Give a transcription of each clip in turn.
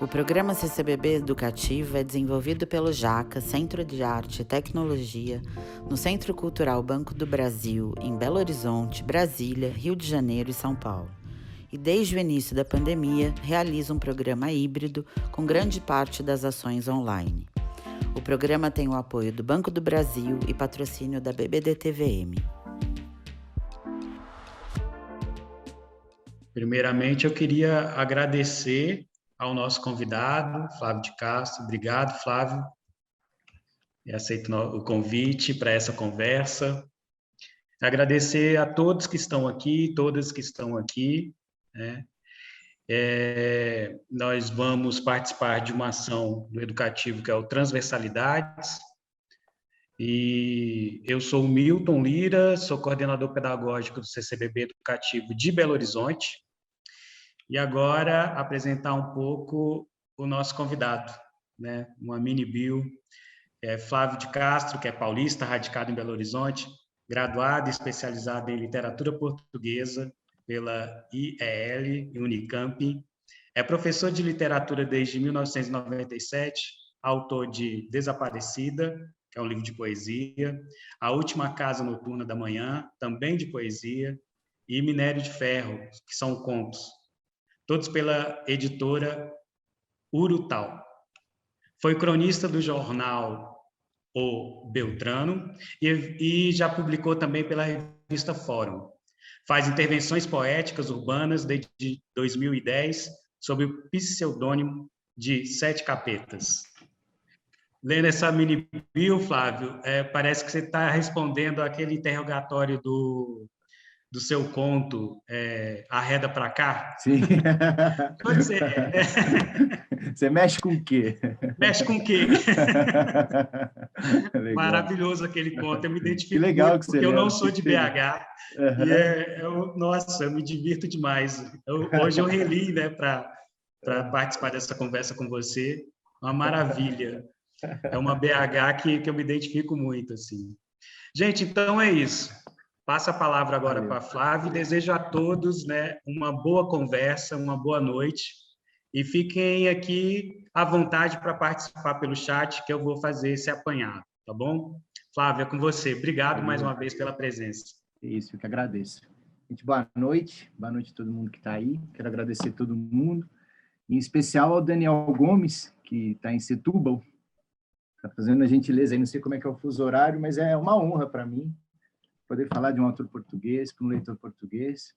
O programa CCBB Educativo é desenvolvido pelo JACA, Centro de Arte e Tecnologia, no Centro Cultural Banco do Brasil, em Belo Horizonte, Brasília, Rio de Janeiro e São Paulo. E desde o início da pandemia, realiza um programa híbrido com grande parte das ações online. O programa tem o apoio do Banco do Brasil e patrocínio da BBDTVM. Primeiramente, eu queria agradecer ao nosso convidado, Flávio de Castro. Obrigado, Flávio. Eu aceito o convite para essa conversa. Agradecer a todos que estão aqui, todas que estão aqui, né? Nós vamos participar de uma ação do Educativo que é o Transversalidades. E eu sou o Milton Lira, sou coordenador pedagógico do CCBB Educativo de Belo Horizonte. E agora apresentar um pouco o nosso convidado, né? Uma mini bio. Flávio de Castro, que é paulista, radicado em Belo Horizonte, graduado e especializado em literatura portuguesa pela IEL e Unicamp. É professor de literatura desde 1997, autor de Desaparecida, que é um livro de poesia, A Última Casa Noturna da Manhã, também de poesia, e Minério de Ferro, que são contos, todos pela editora Urutau. Foi cronista do jornal O Beltrano e já publicou também pela revista Fórum. Faz intervenções poéticas urbanas desde 2010 sob o pseudônimo de Sete Capetas. Lendo essa mini bio, Flávio, parece que você está respondendo aquele interrogatório do seu conto, Arreda para Cá. Sim. Pode ser. Você mexe com o quê? Mexe com o quê? Legal. Maravilhoso aquele conto, eu me identifico que legal muito, que porque você eu não lembra, sou de feliz. BH, e nossa, eu me divirto demais. Hoje eu reli, né, para participar dessa conversa com você, uma maravilha. É uma BH que eu me identifico muito, assim. Gente, então é isso. Passo a palavra agora para a Flávia. Desejo a todos, né, uma boa conversa, uma boa noite. E fiquem aqui à vontade para participar pelo chat, que eu vou fazer esse apanhado, tá bom? Flávia, é com você. Obrigado mais uma vez pela presença. Isso, eu que agradeço. Gente, boa noite a todo mundo que está aí. Quero agradecer a todo mundo, em especial ao Daniel Gomes, que está em Setúbal. Está fazendo a gentileza aí, não sei como é que é o fuso horário, mas é uma honra para mim poder falar de um autor português, para um leitor português,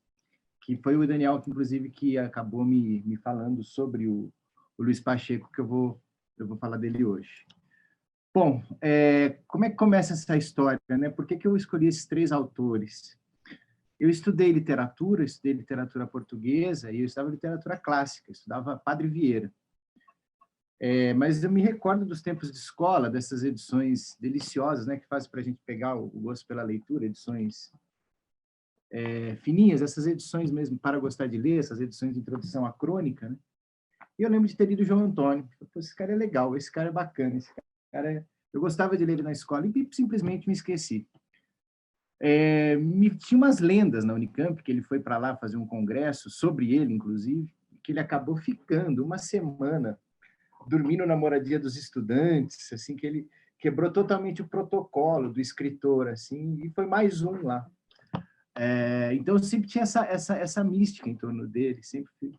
que foi o Daniel, que, inclusive, que acabou me falando sobre o Luiz Pacheco, que eu vou falar dele hoje. Bom, como é que começa essa história, né? Por que eu escolhi esses três autores? Eu estudei literatura portuguesa e eu estudava literatura clássica, eu estudava Padre Vieira. Mas eu me recordo dos tempos de escola, dessas edições deliciosas, né, que fazem para a gente pegar o gosto pela leitura, edições fininhas, essas edições mesmo para gostar de ler, essas edições de introdução à crônica, né? E eu lembro de ter lido João Antônio. Esse cara é legal, esse cara é bacana, esse cara é... Eu gostava de ler ele na escola e simplesmente me esqueci. Tinha umas lendas na Unicamp, que ele foi para lá fazer um congresso, sobre ele, inclusive, que ele acabou ficando uma semana dormindo na moradia dos estudantes, assim, que ele quebrou totalmente o protocolo do escritor, assim, e foi mais um lá. Então, eu sempre tinha essa mística em torno dele, sempre fui.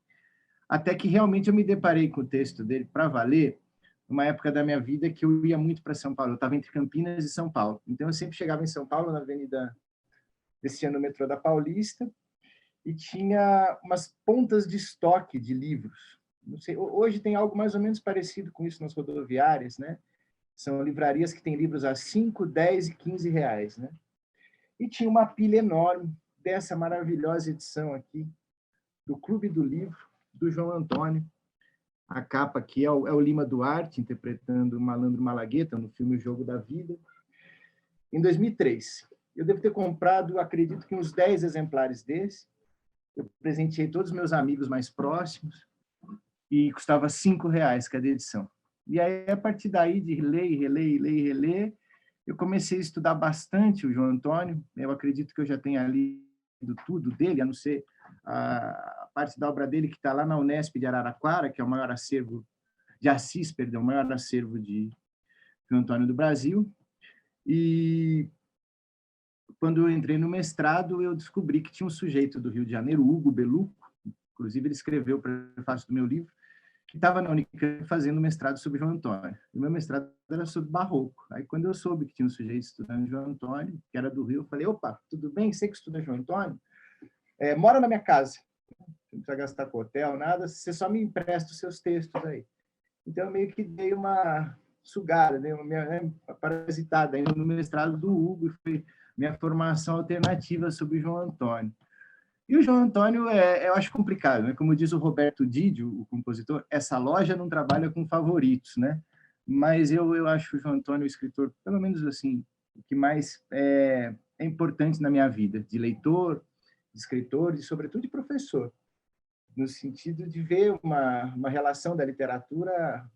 Até que realmente eu me deparei com o texto dele para valer, numa época da minha vida que eu ia muito para São Paulo. Eu estava entre Campinas e São Paulo. Então, eu sempre chegava em São Paulo, na avenida, descia no metrô da Paulista, e tinha umas pontas de estoque de livros. Não sei, hoje tem algo mais ou menos parecido com isso nas rodoviárias, né? São livrarias que têm livros a 5, 10 e 15 reais, né? E tinha uma pilha enorme dessa maravilhosa edição aqui, do Clube do Livro, do João Antônio. A capa aqui é o Lima Duarte, interpretando o Malandro Malagueta, no filme O Jogo da Vida, em 2003. Eu devo ter comprado, acredito que uns 10 exemplares desse. Eu presenteei todos os meus amigos mais próximos e custava 5 reais cada edição. E aí, a partir daí, de ler e reler, eu comecei a estudar bastante o João Antônio. Eu acredito que eu já tenha lido tudo dele, a não ser a parte da obra dele que está lá na Unesp de Araraquara, que é o maior acervo Assis, perdão, o maior acervo de João Antônio do Brasil. E quando eu entrei no mestrado, eu descobri que tinha um sujeito do Rio de Janeiro, Hugo Beluco, inclusive ele escreveu o prefácio do meu livro, que estava na Unicamp fazendo mestrado sobre João Antônio. E o meu mestrado era sobre barroco. Aí, quando eu soube que tinha um sujeito estudando João Antônio, que era do Rio, eu falei, opa, tudo bem? Você que estuda João Antônio? Mora na minha casa. Não precisa gastar com hotel, nada, você só me empresta os seus textos aí. Então, eu meio que dei uma sugada, dei uma parasitada ainda no mestrado do Hugo, e foi minha formação alternativa sobre João Antônio. E o João Antônio, eu acho complicado, né? Como diz o Roberto Didio, o compositor, essa loja não trabalha com favoritos, né? Mas eu acho o João Antônio o escritor, pelo menos assim, o que mais é importante na minha vida, de leitor, de escritor e, sobretudo, de professor, no sentido de ver uma relação da literatura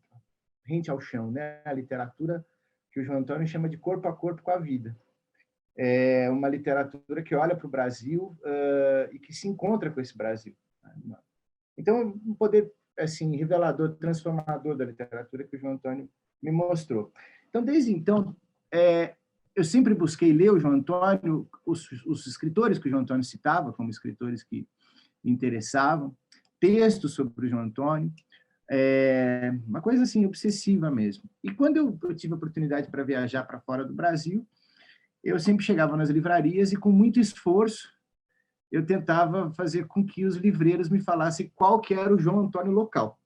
rente ao chão, né? A literatura que o João Antônio chama de corpo a corpo com a vida. É uma literatura que olha para o Brasil e que se encontra com esse Brasil. Então, um poder assim revelador, transformador da literatura que o João Antônio me mostrou. Então, desde então, eu sempre busquei ler o João Antônio, os escritores que o João Antônio citava como escritores que me interessavam, textos sobre o João Antônio, uma coisa assim obsessiva mesmo. E quando eu tive a oportunidade para viajar para fora do Brasil, eu sempre chegava nas livrarias e, com muito esforço, eu tentava fazer com que os livreiros me falassem qual que era o João Antônio local,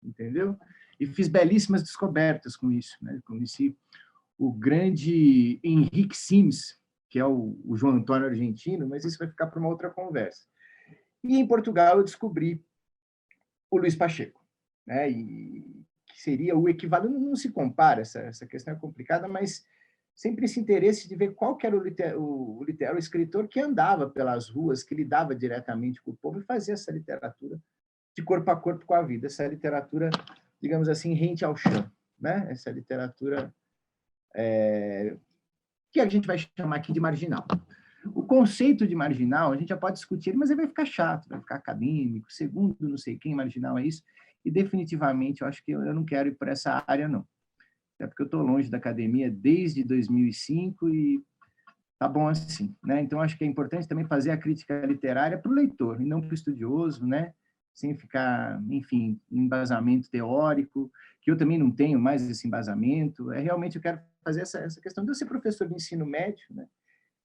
entendeu? E fiz belíssimas descobertas com isso, né? Conheci o grande Henrique Sims, que é o João Antônio argentino, mas isso vai ficar para uma outra conversa. E em Portugal eu descobri o Luís Pacheco, né? E que seria o equivalente, não se compara, essa questão é complicada, mas sempre esse interesse de ver qual que era o escritor que andava pelas ruas, que lidava diretamente com o povo e fazia essa literatura de corpo a corpo com a vida, essa literatura, digamos assim, rente ao chão, né? Essa literatura que a gente vai chamar aqui de marginal. O conceito de marginal, a gente já pode discutir, mas ele vai ficar chato, vai ficar acadêmico, segundo não sei quem, marginal é isso, e definitivamente eu acho que eu não quero ir por essa área, não. Até porque eu estou longe da academia desde 2005 e tá bom assim, né? Então, acho que é importante também fazer a crítica literária para o leitor, e não para o estudioso, né? Sem ficar, enfim, um embasamento teórico, que eu também não tenho mais esse embasamento. Realmente eu quero fazer essa questão de eu ser professor de ensino médio, né?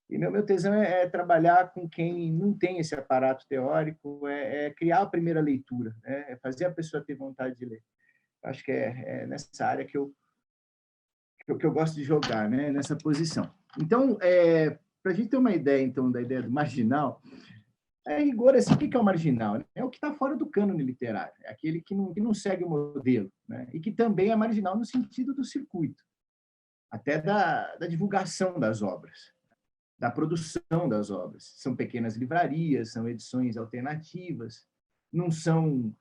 E meu tesão é trabalhar com quem não tem esse aparato teórico, criar a primeira leitura, né? É fazer a pessoa ter vontade de ler. Acho que é nessa área que eu gosto de jogar, né? Nessa posição. Então, para a gente ter uma ideia, então, da ideia do marginal, rigor, assim, o que é o marginal? É o que está fora do cânone literário, é aquele que não segue o modelo, né? E que também é marginal no sentido do circuito, até da divulgação das obras, da produção das obras. São pequenas livrarias, são edições alternativas, não são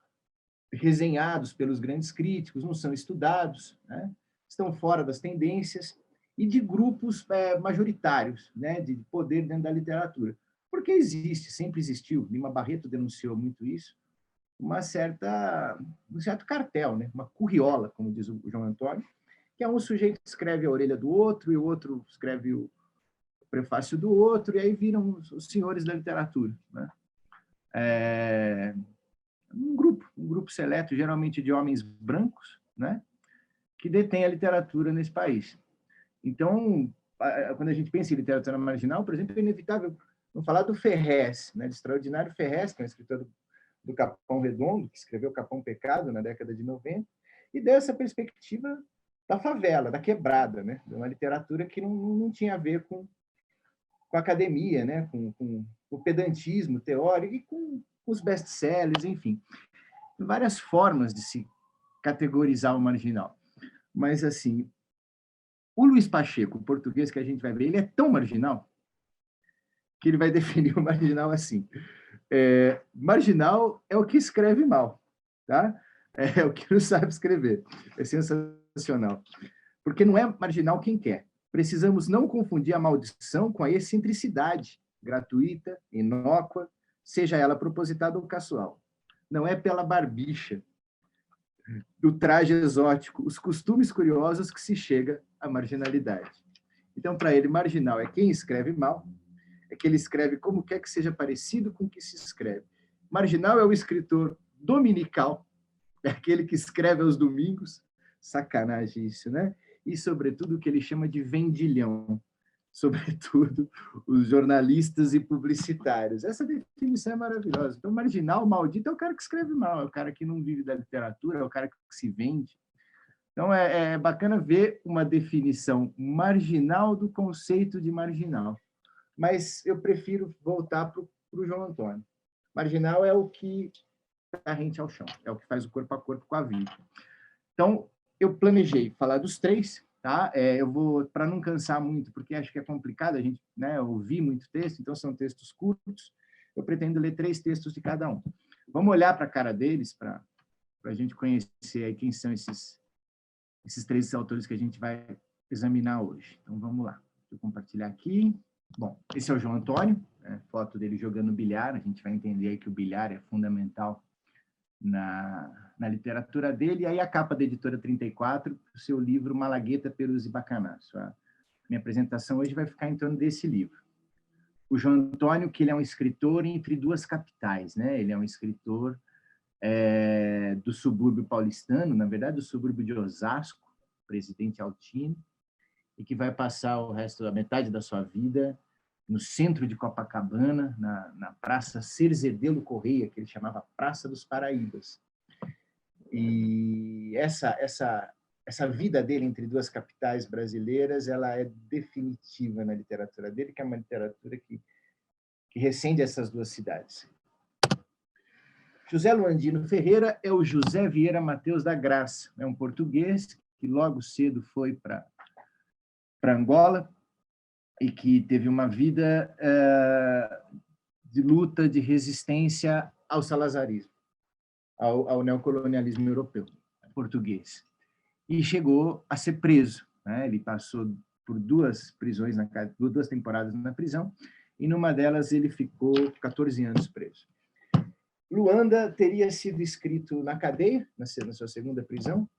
resenhados pelos grandes críticos, não são estudados, né? Estão fora das tendências e de grupos majoritários, né, de poder dentro da literatura. Porque existe, sempre existiu, Lima Barreto denunciou muito isso, um certo cartel, né, uma curriola, como diz o João Antônio, que é um sujeito que escreve a orelha do outro e o outro escreve o prefácio do outro, e aí viram os senhores da literatura, né? Um grupo seleto, geralmente de homens brancos, né, que detém a literatura nesse país. Então, quando a gente pensa em literatura marginal, por exemplo, é inevitável não falar do Ferrez, né, do extraordinário Ferrez, que é um escritor do Capão Redondo, que escreveu Capão Pecado na década de 90, e dessa perspectiva da favela, da quebrada, né, de uma literatura que não tinha a ver com a academia, né, com o pedantismo teórico e com os best-sellers, enfim. Várias formas de se categorizar o marginal. Mas, assim, o Luís Pacheco, o português que a gente vai ver, ele é tão marginal que ele vai definir o marginal assim. Marginal é o que escreve mal, tá? É o que não sabe escrever. É sensacional. Porque não é marginal quem quer. Precisamos não confundir a maldição com a excentricidade gratuita, inócua, seja ela propositada ou casual. Não é pela barbicha. do traje exótico, os costumes curiosos que se chega à marginalidade. Então, para ele, marginal é quem escreve mal, é que ele escreve como quer que seja parecido com o que se escreve. Marginal é o escritor dominical, é aquele que escreve aos domingos, sacanagem isso, né? E, sobretudo, o que ele chama de vendilhão, sobretudo os jornalistas e publicitários. Essa definição é maravilhosa. Então, marginal, maldito, é o cara que escreve mal, é o cara que não vive da literatura, é o cara que se vende. Então, é bacana ver uma definição marginal do conceito de marginal. Mas eu prefiro voltar para o João Antônio. Marginal é o que está rente ao chão, é o que faz o corpo a corpo com a vida. Então, eu planejei falar dos três, tá? Eu vou, para não cansar muito, porque acho que é complicado a gente, né, ouvir muito texto, então são textos curtos, eu pretendo ler 3 textos de cada um. Vamos olhar para a cara deles, para a gente conhecer aí quem são esses 3 autores que a gente vai examinar hoje. Então, vamos lá. Deixa eu compartilhar aqui. Bom, esse é o João Antônio, foto dele jogando bilhar, a gente vai entender aí que o bilhar é fundamental na literatura dele, e aí a capa da editora 34, o seu livro Malagueta, Perus e Bacanás. Minha apresentação hoje vai ficar em torno desse livro. O João Antônio, que ele é um escritor entre 2 capitais, né? Ele é um escritor do subúrbio paulistano, na verdade, do subúrbio de Osasco, Presidente Altino, e que vai passar a metade da sua vida no centro de Copacabana, na Praça Cerzedelo Correia, que ele chamava Praça dos Paraíbas. E essa vida dele entre 2 capitais brasileiras, ela é definitiva na literatura dele, que é uma literatura que recende essas 2 cidades. José Luandino Ferreira é o José Vieira Mateus da Graça, é um português que logo cedo foi para Angola, e que teve uma vida de luta, de resistência ao salazarismo, ao neocolonialismo europeu, português. E chegou a ser preso, né? Ele passou por 2 prisões, 2 temporadas na prisão, e numa delas ele ficou 14 anos preso. Luanda teria sido escrito na cadeia, na sua segunda prisão,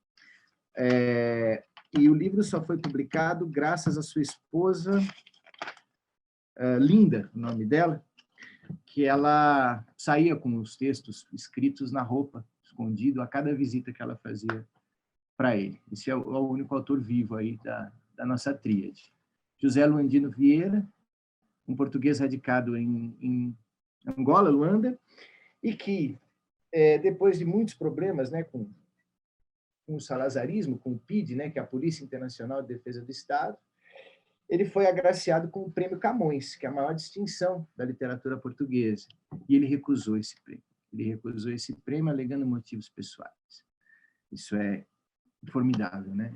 e o livro só foi publicado graças à sua esposa, Linda, o nome dela, que ela saía com os textos escritos na roupa, escondido, a cada visita que ela fazia para ele. Esse é o único autor vivo aí da nossa tríade. José Luandino Vieira, um português radicado em Angola, Luanda, e que, depois de muitos problemas, né, com o salazarismo, com o PIDE, né, que é a Polícia Internacional de Defesa do Estado, ele foi agraciado com o Prêmio Camões, que é a maior distinção da literatura portuguesa, e ele recusou esse prêmio. Ele recusou esse prêmio alegando motivos pessoais. Isso é formidável, né?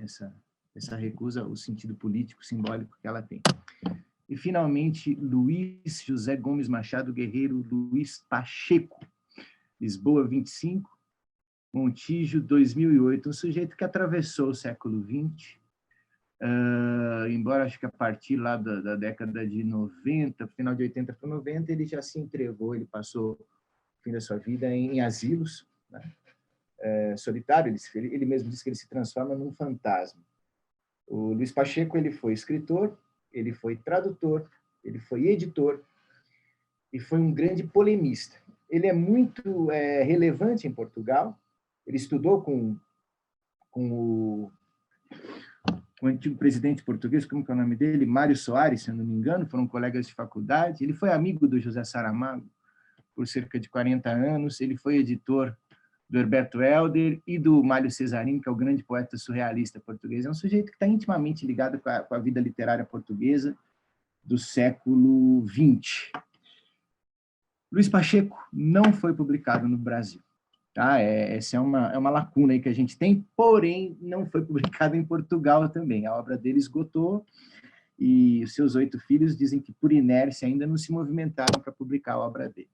Essa recusa, o sentido político, simbólico que ela tem. E, finalmente, Luiz José Gomes Machado Guerreiro Luiz Pacheco, Lisboa, 25, Montijo, 2008, um sujeito que atravessou o século XX, embora acho que a partir lá da década de 90, final de 80 para 90, ele já se entregou, ele passou o fim da sua vida em asilos, né? Solitário, ele mesmo disse que ele se transforma num fantasma. O Luiz Pacheco, ele foi escritor, ele foi tradutor, ele foi editor e foi um grande polemista. Ele é muito relevante em Portugal, ele estudou com o antigo presidente português, como que é o nome dele? Mário Soares, se eu não me engano, foram colegas de faculdade. Ele foi amigo do José Saramago por cerca de 40 anos, ele foi editor do Herberto Helder e do Mário Cesarini, que é o grande poeta surrealista português. É um sujeito que está intimamente ligado com a vida literária portuguesa do século XX. Luiz Pacheco não foi publicado no Brasil. Tá? Essa é uma lacuna aí que a gente tem, porém, não foi publicado em Portugal também. A obra dele esgotou e os seus 8 filhos dizem que, por inércia, ainda não se movimentaram para publicar a obra dele.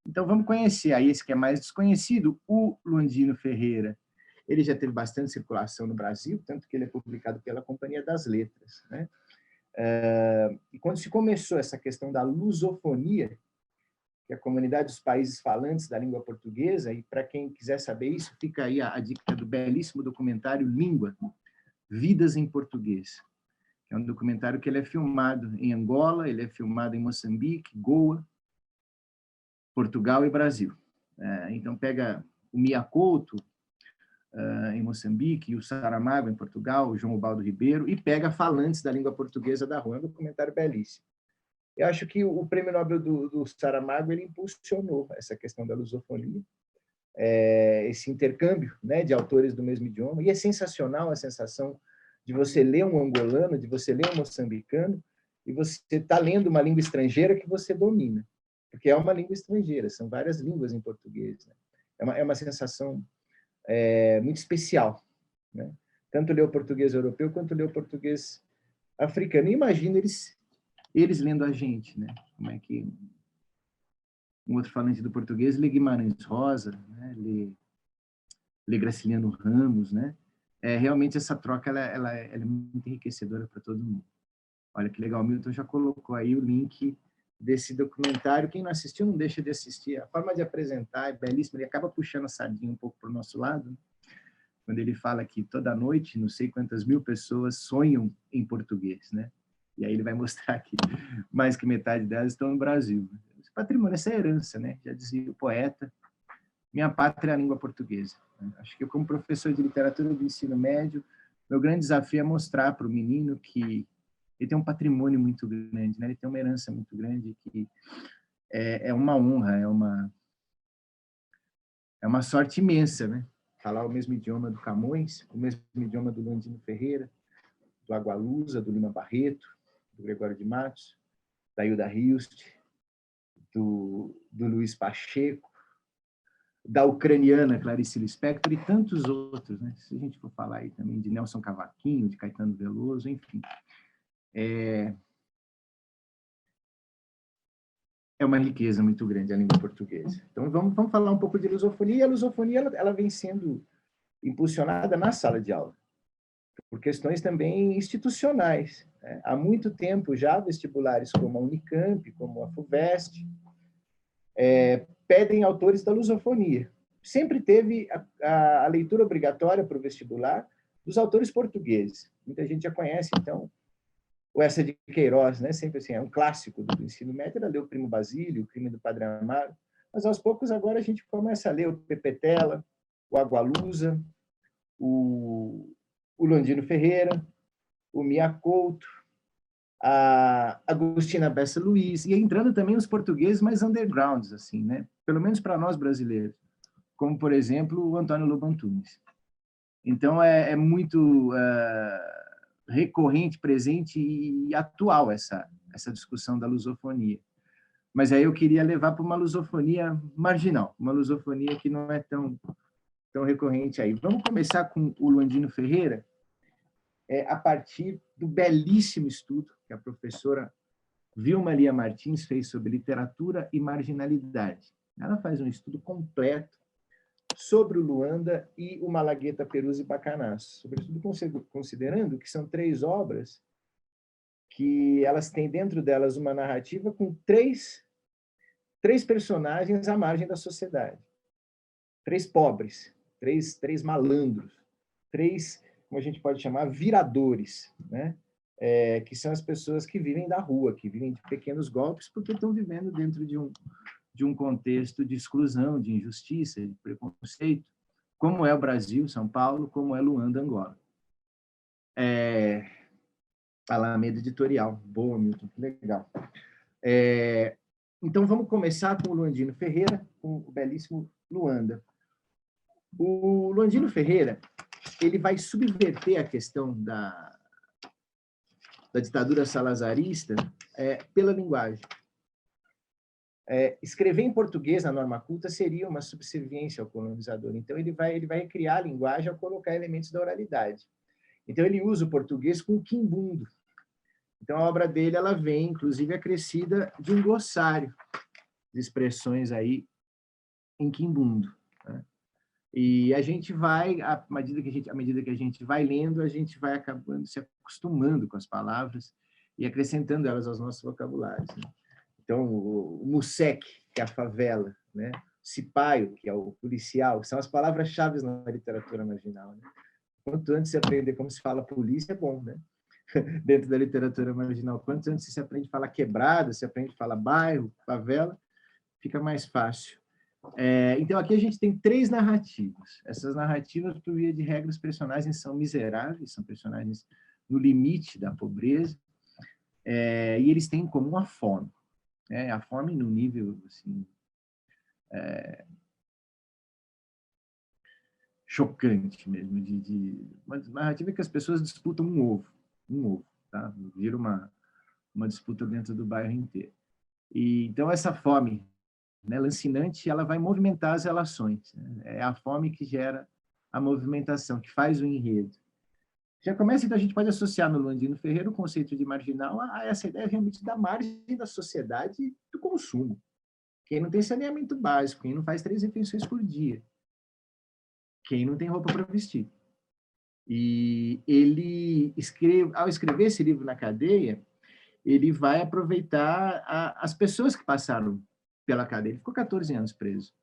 Então, vamos conhecer aí esse que é mais desconhecido, o Luandino Ferreira. Ele já teve bastante circulação no Brasil, tanto que ele é publicado pela Companhia das Letras, né? E quando se começou essa questão da lusofonia, que é a Comunidade dos Países Falantes da Língua Portuguesa, e para quem quiser saber isso, fica aí a dica do belíssimo documentário Língua, Vidas em Português. É um documentário que ele é filmado em Angola, ele é filmado em Moçambique, Goa, Portugal e Brasil. Então pega o Mia Couto, em Moçambique, e o Saramago, em Portugal, o João Ubaldo Ribeiro, e pega falantes da língua portuguesa da rua. É um documentário belíssimo. Eu acho que o Prêmio Nobel do Saramago ele impulsionou essa questão da lusofonia, esse intercâmbio, né, de autores do mesmo idioma, e é sensacional a sensação de você ler um angolano, de você ler um moçambicano, e você está lendo uma língua estrangeira que você domina, porque é uma língua estrangeira, são várias línguas em português. Né? É uma sensação muito especial, né? Tanto ler o português europeu quanto ler o português africano. E imagina eles lendo a gente, né? Como é que um outro falante do português lê Guimarães Rosa, né? lê Graciliano Ramos, né? Realmente essa troca ela é muito enriquecedora para todo mundo. Olha que legal, o Milton já colocou aí o link desse documentário. Quem não assistiu, não deixa de assistir. A forma de apresentar é belíssima, ele acaba puxando a sardinha um pouco para o nosso lado, né? Quando ele fala que toda noite, não sei quantas mil pessoas sonham em português, né? E aí ele vai mostrar que mais que metade delas estão no Brasil. Esse patrimônio, essa herança, né? Já dizia o poeta, minha pátria é a língua portuguesa. Acho que eu, como professor de literatura do ensino médio, meu grande desafio é mostrar para o menino que ele tem um patrimônio muito grande, né? Ele tem uma herança muito grande, que é uma honra, é uma sorte imensa, né? Falar o mesmo idioma do Camões, o mesmo idioma do Landino Ferreira, do Agualusa, do Lima Barreto, do Gregório de Matos, da Hilda Hilst, do Luiz Pacheco, da ucraniana Clarice Lispector e tantos outros, né? Se a gente for falar aí também de Nelson Cavaquinho, de Caetano Veloso, enfim. É uma riqueza muito grande a língua portuguesa. Então, vamos falar um pouco de lusofonia. E a lusofonia ela vem sendo impulsionada na sala de aula, por questões também institucionais. Né? Há muito tempo já, vestibulares como a Unicamp, como a FUVEST, pedem autores da lusofonia. Sempre teve a leitura obrigatória para o vestibular dos autores portugueses. Muita gente já conhece, então, o Essa de Queiroz, né? Sempre assim, é um clássico do ensino médio, ela leu o Primo Basílio, o Crime do Padre Amaro, mas aos poucos agora a gente começa a ler o Pepetela, o Agualusa, o Landino Ferreira, o Mia Couto, a Agostina Bessa Luiz, e entrando também os portugueses mais undergrounds, assim, né? Pelo menos para nós brasileiros, como, por exemplo, o Antônio Lobo Antunes. Então, é muito recorrente, presente e atual essa discussão da lusofonia. Mas aí eu queria levar para uma lusofonia marginal, uma lusofonia que não é tão recorrente aí. Vamos começar com o Landino Ferreira, a partir do belíssimo estudo que a professora Vilma Lia Martins fez sobre literatura e marginalidade. Ela faz um estudo completo sobre o Luanda e o Malagueta Peruzzi Bacanaço, sobretudo considerando que são 3 obras que elas têm dentro delas uma narrativa com três personagens à margem da sociedade. 3 pobres, três malandros, 3, como a gente pode chamar, viradores, né? Que são as pessoas que vivem da rua, que vivem de pequenos golpes, porque estão vivendo dentro de um contexto de exclusão, de injustiça, de preconceito, como é o Brasil, São Paulo, como é Luanda, Angola. Alameda Editorial. Boa, Milton, que legal. Então, vamos começar com o Landino Ferreira, com o belíssimo Luanda. O Landino Ferreira, ele vai subverter a questão da ditadura salazarista pela linguagem. Escrever em português na norma culta seria uma subserviência ao colonizador. Então, ele vai recriar a linguagem ao colocar elementos da oralidade. Então, ele usa o português com o quimbundo. Então, a obra dele ela vem, inclusive, acrescida de um glossário de expressões aí em quimbundo. Né? E a gente vai, à medida que a gente vai lendo, a gente vai acabando se acostumando com as palavras e acrescentando elas aos nossos vocabulários. Né? Então, o MUSEC, que é a favela, né? Cipaio, que é o policial, são as palavras-chave na literatura marginal. Né? Quanto antes você aprender como se fala polícia, é bom, né? Dentro da literatura marginal. Quanto antes você aprende a falar quebrada, você aprende a falar bairro, favela, fica mais fácil. Então, aqui a gente tem 3 narrativas. Essas narrativas, por via de regra, os personagens são miseráveis, são personagens no limite da pobreza, e eles têm em comum a fome. A fome no nível assim, chocante mesmo, uma narrativa que as pessoas disputam um ovo, tá? Vira uma disputa dentro do bairro inteiro. E então essa fome, né, lancinante, ela vai movimentar as relações. Né? É a fome que gera a movimentação, que faz o enredo. Já começa, então, a gente pode associar no Luandino Ferreira o conceito de marginal a essa ideia realmente da margem da sociedade do consumo. Quem não tem saneamento básico, quem não faz 3 refeições por dia, quem não tem roupa para vestir. E ele ao escrever esse livro na cadeia, ele vai aproveitar as pessoas que passaram pela cadeia. Ele ficou 14 anos preso.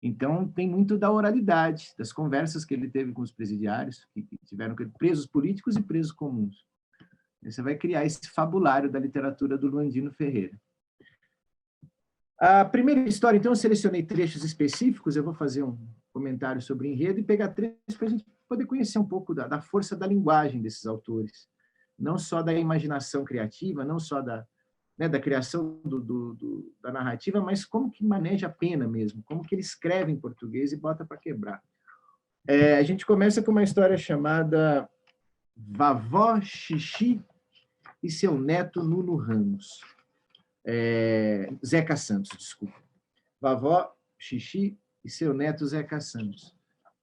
Então, tem muito da oralidade, das conversas que ele teve com os presidiários, que tiveram presos políticos e presos comuns. Você vai criar esse fabulário da literatura do Luandino Ferreira. A primeira história, então, eu selecionei trechos específicos, eu vou fazer um comentário sobre enredo e pegar trechos para a gente poder conhecer um pouco da força da linguagem desses autores, não só da imaginação criativa, não só da criação da narrativa, mas como que maneja a pena mesmo, como que ele escreve em português e bota para quebrar. A gente começa com uma história chamada Vavó Xixi e seu neto Nuno Ramos. Zeca Santos, desculpa. Vavó Xixi e seu neto Zeca Santos.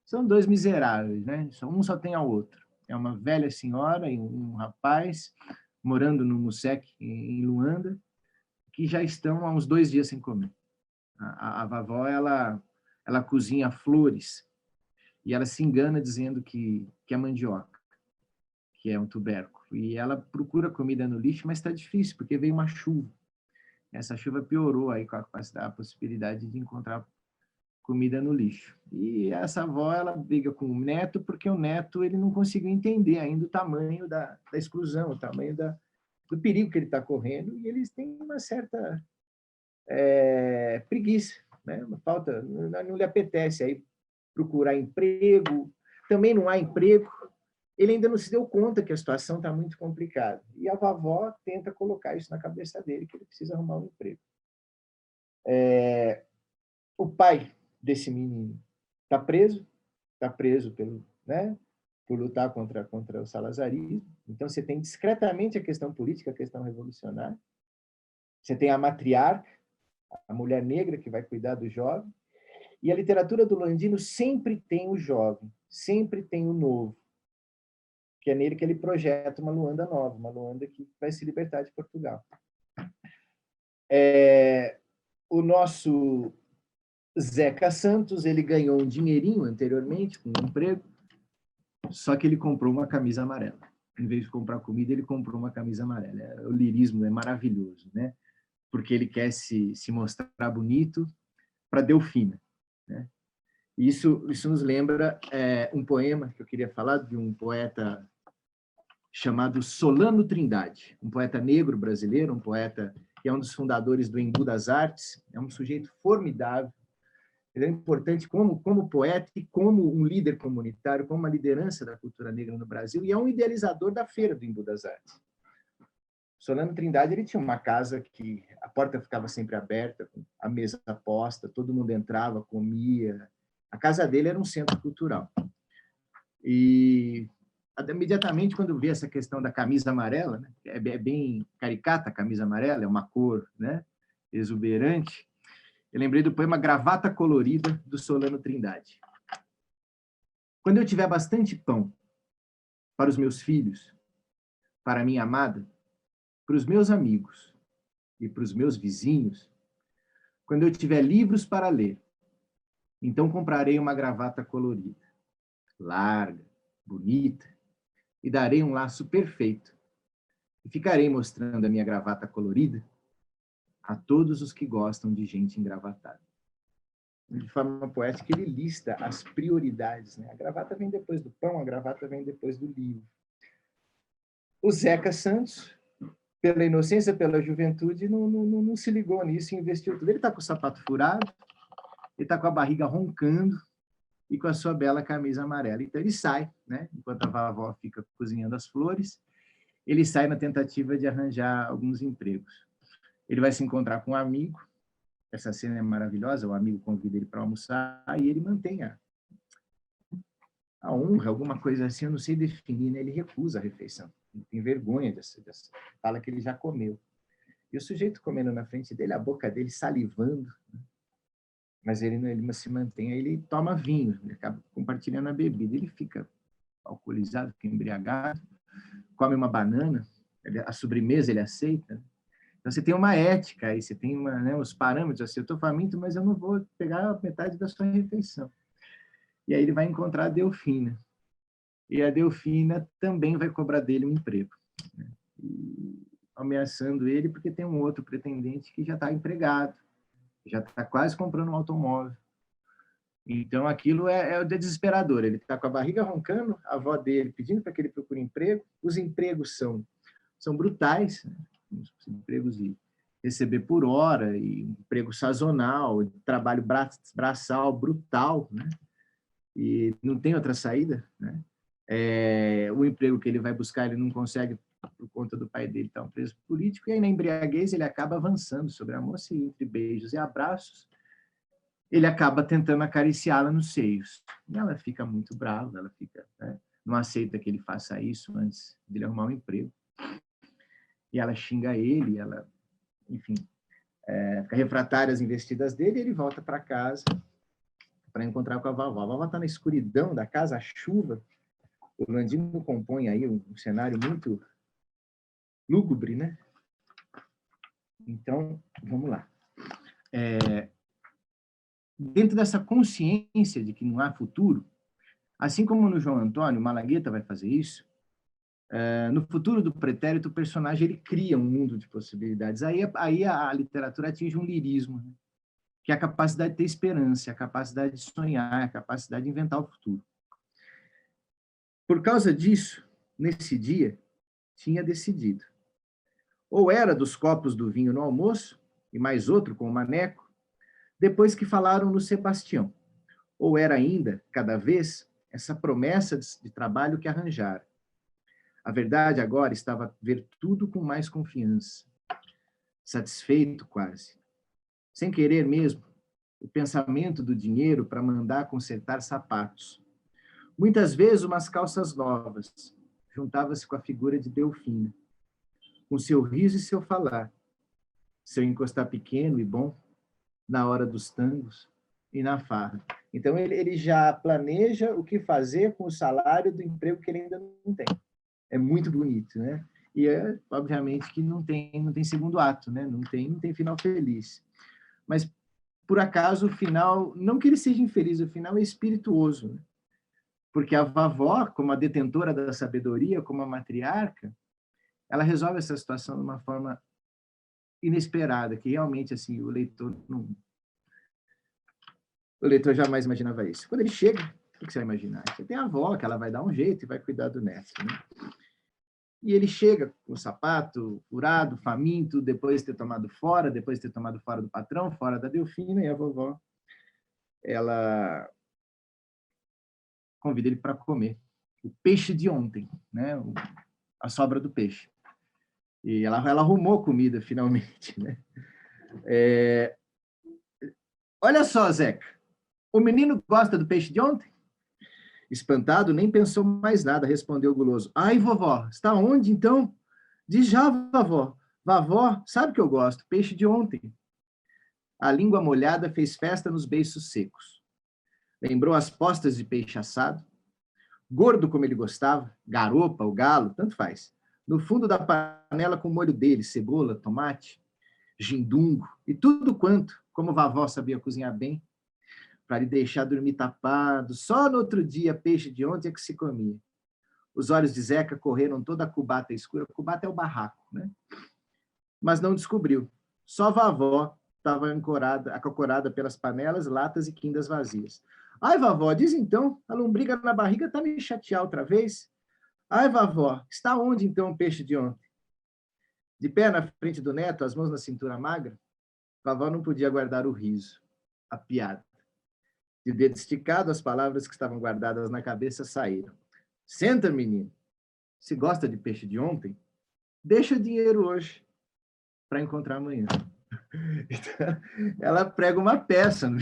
São 2 miseráveis, né? Um só tem ao outro. É uma velha senhora e um rapaz morando no MUSEC, em Luanda, que já estão há uns 2 dias sem comer. A vovó, ela cozinha flores e ela se engana dizendo que é mandioca, que é um tubérculo. E ela procura comida no lixo, mas está difícil, porque veio uma chuva. Essa chuva piorou aí com a possibilidade de encontrar comida no lixo. E essa avó, ela briga com o neto, porque o neto ele não conseguiu entender ainda o tamanho da exclusão, o tamanho do perigo que ele está correndo, e eles têm uma certa preguiça, né? Uma falta, não lhe apetece aí procurar emprego, também não há emprego, ele ainda não se deu conta que a situação está muito complicada. E a vovó tenta colocar isso na cabeça dele, que ele precisa arrumar um emprego. O pai desse menino está preso por lutar contra o salazarismo. Então, você tem discretamente a questão política, a questão revolucionária. Você tem a matriarca, a mulher negra que vai cuidar do jovem. E a literatura do Luandino sempre tem o jovem, sempre tem o novo, que é nele que ele projeta uma Luanda nova, uma Luanda que vai se libertar de Portugal. O nosso Zeca Santos, ele ganhou um dinheirinho anteriormente com um emprego, só que ele comprou uma camisa amarela. Em vez de comprar comida, ele comprou uma camisa amarela. O lirismo é maravilhoso, né? Porque ele quer se mostrar bonito para Delfina, né? Isso nos lembra um poema que eu queria falar, de um poeta chamado Solano Trindade, um poeta negro brasileiro, um poeta que é um dos fundadores do Embu das Artes, é um sujeito formidável. Ele é importante como poeta e como um líder comunitário, como uma liderança da cultura negra no Brasil, e é um idealizador da Feira do Embu das Artes. Solano Trindade, ele tinha uma casa que a porta ficava sempre aberta, a mesa posta, todo mundo entrava, comia. A casa dele era um centro cultural. E imediatamente, quando eu vi essa questão da camisa amarela, né, é bem caricata a camisa amarela, é uma cor, né, exuberante, eu lembrei do poema Gravata Colorida, do Solano Trindade. Quando eu tiver bastante pão para os meus filhos, para a minha amada, para os meus amigos e para os meus vizinhos, quando eu tiver livros para ler, então comprarei uma gravata colorida, larga, bonita, e darei um laço perfeito. E ficarei mostrando a minha gravata colorida a todos os que gostam de gente engravatada. De forma poética, ele lista as prioridades, né? A gravata vem depois do pão, a gravata vem depois do livro. O Zeca Santos, pela inocência, pela juventude, não se ligou nisso e investiu tudo. Ele está com o sapato furado, ele está com a barriga roncando e com a sua bela camisa amarela. Então ele sai, né? Enquanto a vovó fica cozinhando as flores, ele sai na tentativa de arranjar alguns empregos. Ele vai se encontrar com um amigo, essa cena é maravilhosa, o amigo convida ele para almoçar e ele mantém a honra, alguma coisa assim, eu não sei definir, né? Ele recusa a refeição, ele tem vergonha dessa, fala que ele já comeu. E o sujeito comendo na frente dele, a boca dele salivando, né? Mas ele se mantém, aí ele toma vinho, ele acaba compartilhando a bebida, ele fica alcoolizado, fica embriagado, come uma banana, a sobremesa ele aceita. Então, você tem uma ética aí, você tem os parâmetros, assim, eu estou faminto, mas eu não vou pegar a metade da sua refeição. E aí ele vai encontrar a Delfina. E a Delfina também vai cobrar dele um emprego, né? E ameaçando ele, porque tem um outro pretendente que já está empregado, já está quase comprando um automóvel. Então, aquilo é desesperador. Ele está com a barriga roncando, a avó dele pedindo para que ele procure emprego. Os empregos são brutais, né? Os empregos de receber por hora, e emprego sazonal, trabalho braçal, brutal, né? E não tem outra saída, né? O emprego que ele vai buscar, ele não consegue por conta do pai dele estar um preso político, e aí na embriaguez ele acaba avançando sobre a moça e entre beijos e abraços, ele acaba tentando acariciá-la nos seios. E ela fica muito brava, ela fica, né? Não aceita que ele faça isso antes de ele arrumar um emprego. E ela xinga ele, ela, enfim, fica refratária às investidas dele, e ele volta para casa para encontrar com a vovó. A vovó está na escuridão da casa, a chuva. O Landino compõe aí um cenário muito lúgubre, né? Então, vamos lá. Dentro dessa consciência de que não há futuro, assim como no João Antônio, Malagueta vai fazer isso, no futuro do pretérito, o personagem ele cria um mundo de possibilidades. Aí a literatura atinge um lirismo, né? Que é a capacidade de ter esperança, a capacidade de sonhar, a capacidade de inventar o futuro. Por causa disso, nesse dia, tinha decidido. Ou era dos copos do vinho no almoço, e mais outro com o maneco, depois que falaram no Sebastião. Ou era ainda, cada vez, essa promessa de trabalho que arranjara. A verdade agora estava a ver tudo com mais confiança. Satisfeito quase. Sem querer mesmo, o pensamento do dinheiro para mandar consertar sapatos. Muitas vezes umas calças novas. Juntava-se com a figura de Delfina. Com seu riso e seu falar. Seu encostar pequeno e bom, na hora dos tangos e na farra. Então, ele já planeja o que fazer com o salário do emprego que ele ainda não tem. É muito bonito, né? E obviamente que não tem segundo ato, né? Não tem final feliz. Mas, por acaso, o final, não que ele seja infeliz, o final é espirituoso, né? Porque a vovó, como a detentora da sabedoria, como a matriarca, ela resolve essa situação de uma forma inesperada, que realmente assim o leitor jamais imaginava isso. Quando ele chega, o que você vai imaginar? Você tem a avó, que ela vai dar um jeito e vai cuidar do neto, né? E ele chega com o sapato furado, faminto, depois de ter tomado fora do patrão, fora da Delfina, e a vovó, ela convida ele para comer o peixe de ontem, né? A sobra do peixe. E ela arrumou comida, finalmente, né? Olha só, Zeca, o menino gosta do peixe de ontem? Espantado, nem pensou mais nada, respondeu o guloso. Ai, vovó, está onde, então? Diz já, vovó. Vovó, sabe que eu gosto, peixe de ontem. A língua molhada fez festa nos beiços secos. Lembrou as postas de peixe assado, gordo como ele gostava, garopa, o galo, tanto faz. No fundo da panela com o molho dele, cebola, tomate, gindungo e tudo quanto, como vovó sabia cozinhar bem, para lhe deixar dormir tapado. Só no outro dia, peixe de ontem é que se comia. Os olhos de Zeca correram toda a cubata escura. Cubata é o barraco, né? Mas não descobriu. Só vovó estava acocorada pelas panelas, latas e quindas vazias. Ai, vovó, diz então, a lombriga na barriga está me chatear outra vez? Ai, vovó, está onde então o peixe de ontem? De pé na frente do neto, as mãos na cintura magra, vovó não podia guardar o riso, a piada. De dedo esticado, as palavras que estavam guardadas na cabeça saíram. Senta, menino. Se gosta de peixe de ontem, deixa dinheiro hoje para encontrar amanhã. Então, ela prega uma peça no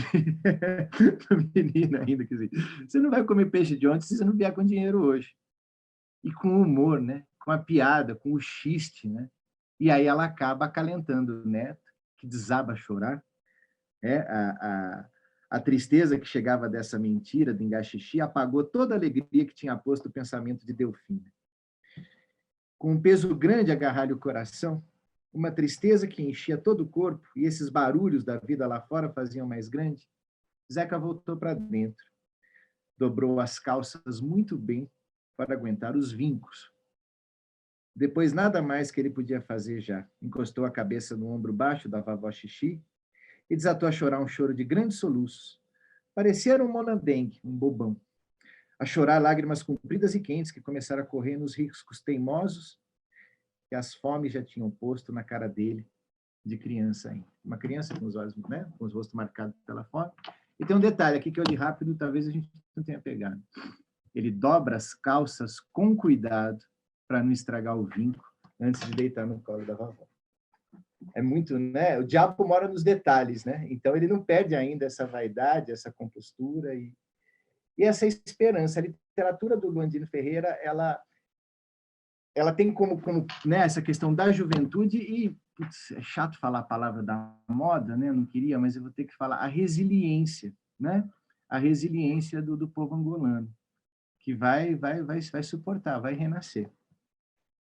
menino ainda. Quer dizer, você não vai comer peixe de ontem se você não vier com dinheiro hoje. E com humor, né? Com a piada, com o xiste, né? E aí ela acaba acalentando o neto, que desaba a chorar. A tristeza que chegava dessa mentira, do engaxixi, apagou toda a alegria que tinha posto o pensamento de Delfina. Com um peso grande agarrar-lhe o coração, uma tristeza que enchia todo o corpo e esses barulhos da vida lá fora faziam mais grande, Zeca voltou para dentro. Dobrou as calças muito bem para aguentar os vincos. Depois, nada mais que ele podia fazer já. Encostou a cabeça no ombro baixo da vovó Xixi e desatou a chorar um choro de grandes soluços. Parecia um monandengue, um bobão. A chorar lágrimas compridas e quentes que começaram a correr nos riscos teimosos que as fomes já tinham posto na cara dele, de criança ainda. Uma criança com os olhos, né, com os rostos marcados pela fome. E tem um detalhe aqui que eu li rápido, talvez a gente não tenha pegado. Ele dobra as calças com cuidado para não estragar o vinco antes de deitar no colo da vovó. É muito, né? O diabo mora nos detalhes, né? Então ele não perde ainda essa vaidade, essa compostura e essa esperança. A literatura do Luandino Ferreira, ela tem como né, essa questão da juventude e putz, é chato falar a palavra da moda, né? Eu não queria, mas eu vou ter que falar a resiliência, né? A resiliência do povo angolano, que vai suportar, vai renascer.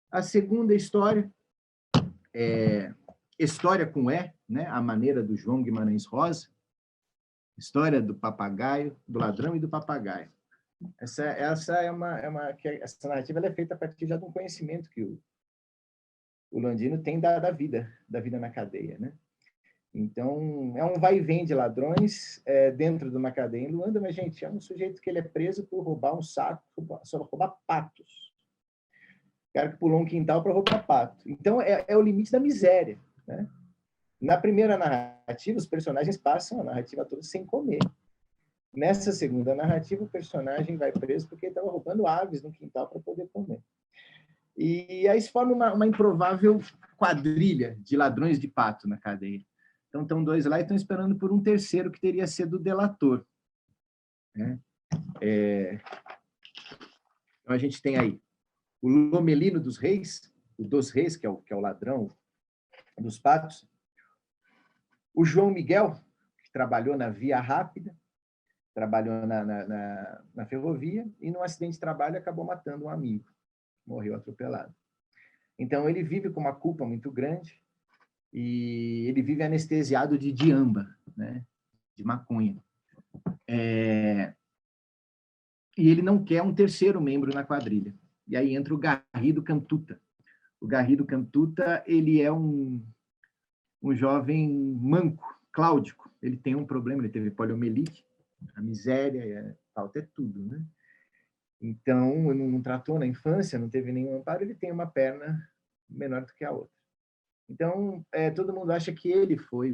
A segunda história é História com E, né? A maneira do João Guimarães Rosa, história do papagaio, do ladrão e do papagaio. Essa narrativa ela é feita a partir já de um conhecimento que o Landino tem da vida na cadeia, né? Então, é um vai e vem de ladrões dentro de uma cadeia em Luanda, mas, gente, é um sujeito que ele é preso por roubar um saco, só roubar patos. O cara que pulou um quintal para roubar pato. Então, é o limite da miséria, né? Na primeira narrativa, os personagens passam a narrativa toda sem comer. Nessa segunda narrativa, o personagem vai preso porque ele estava roubando aves no quintal para poder comer. E aí se forma uma improvável quadrilha de ladrões de pato na cadeia. Então, estão dois lá e estão esperando por um terceiro, que teria sido o delator. Né? Então, a gente tem aí o Lomelino dos Reis, o dos Reis, que é o ladrão dos patos, o João Miguel, que trabalhou na Via Rápida, trabalhou na ferrovia e, num acidente de trabalho, acabou matando um amigo. Morreu atropelado. Então, ele vive com uma culpa muito grande e ele vive anestesiado de diamba, né? De maconha. E ele não quer um terceiro membro na quadrilha. E aí entra o Garrido Cantuta. O Garrido Cantuta, ele é um jovem manco, cláudico. Ele tem um problema, ele teve poliomielite, a miséria, falta é tudo, né? Então, não tratou na infância, não teve nenhum amparo, ele tem uma perna menor do que a outra. Então, todo mundo acha que ele foi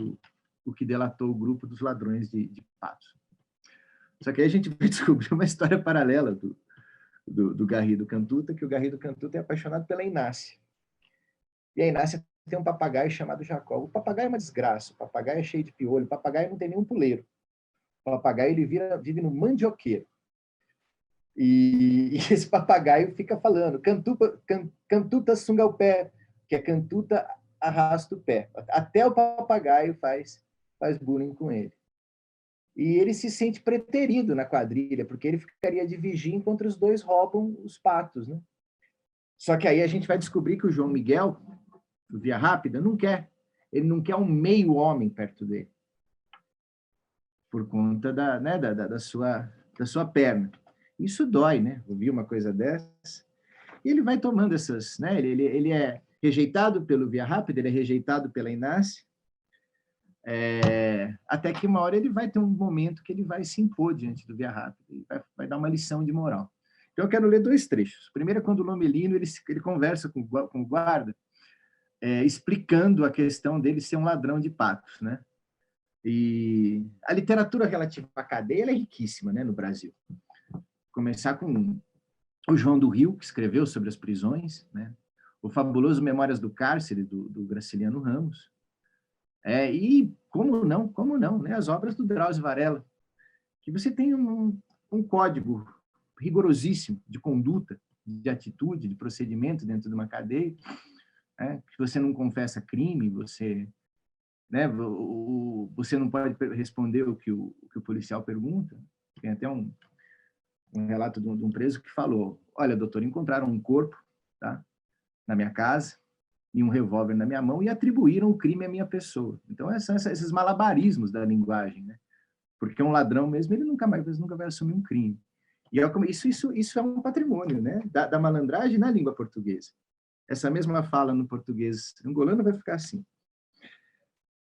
o que delatou o grupo dos ladrões de patos. Só que aí a gente vai descobrir uma história paralela do Garrido Cantuta, que o Garrido Cantuta é apaixonado pela Inácia. E a Inácia tem um papagaio chamado Jacó. O papagaio é uma desgraça, o papagaio é cheio de piolho, o papagaio não tem nenhum puleiro. O papagaio ele vive no mandioqueiro. E esse papagaio fica falando, cantuta sunga o pé, que é cantuta arrasta o pé. Até o papagaio faz bullying com ele. E ele se sente preterido na quadrilha, porque ele ficaria de vigia enquanto os dois roubam os patos, né? Só que aí a gente vai descobrir que o João Miguel, do Via Rápida, não quer. Ele não quer um meio homem perto dele. Por conta da sua perna. Isso dói, né? Ouvir uma coisa dessa. E ele vai tomando essas, né? Ele é rejeitado pelo Via Rápida, ele é rejeitado pela Inácia, Até que uma hora ele vai ter um momento que ele vai se impor diante do Via Rápida, e vai dar uma lição de moral. Então, eu quero ler 2 trechos. O primeiro é quando o Lomelino ele conversa com o guarda, explicando a questão dele ser um ladrão de patos, né? E a literatura relativa à cadeia ela é riquíssima, né, no Brasil. Começar com o João do Rio, que escreveu sobre as prisões, né? O fabuloso Memórias do Cárcere, do Graciliano Ramos. E como não, né? As obras do Drauzio Varela, que você tem um código rigorosíssimo de conduta, de atitude, de procedimento dentro de uma cadeia, que você não confessa crime, você não pode responder o que o policial pergunta. Tem até um relato de um preso que falou: olha, doutor, encontraram um corpo, tá, na minha casa e um revólver na minha mão e atribuíram o crime à minha pessoa. Então, são esses malabarismos da linguagem, né? Porque um ladrão mesmo, ele nunca vai assumir um crime. E isso é um patrimônio, né, da malandragem na língua portuguesa. Essa mesma fala no português angolano vai ficar assim: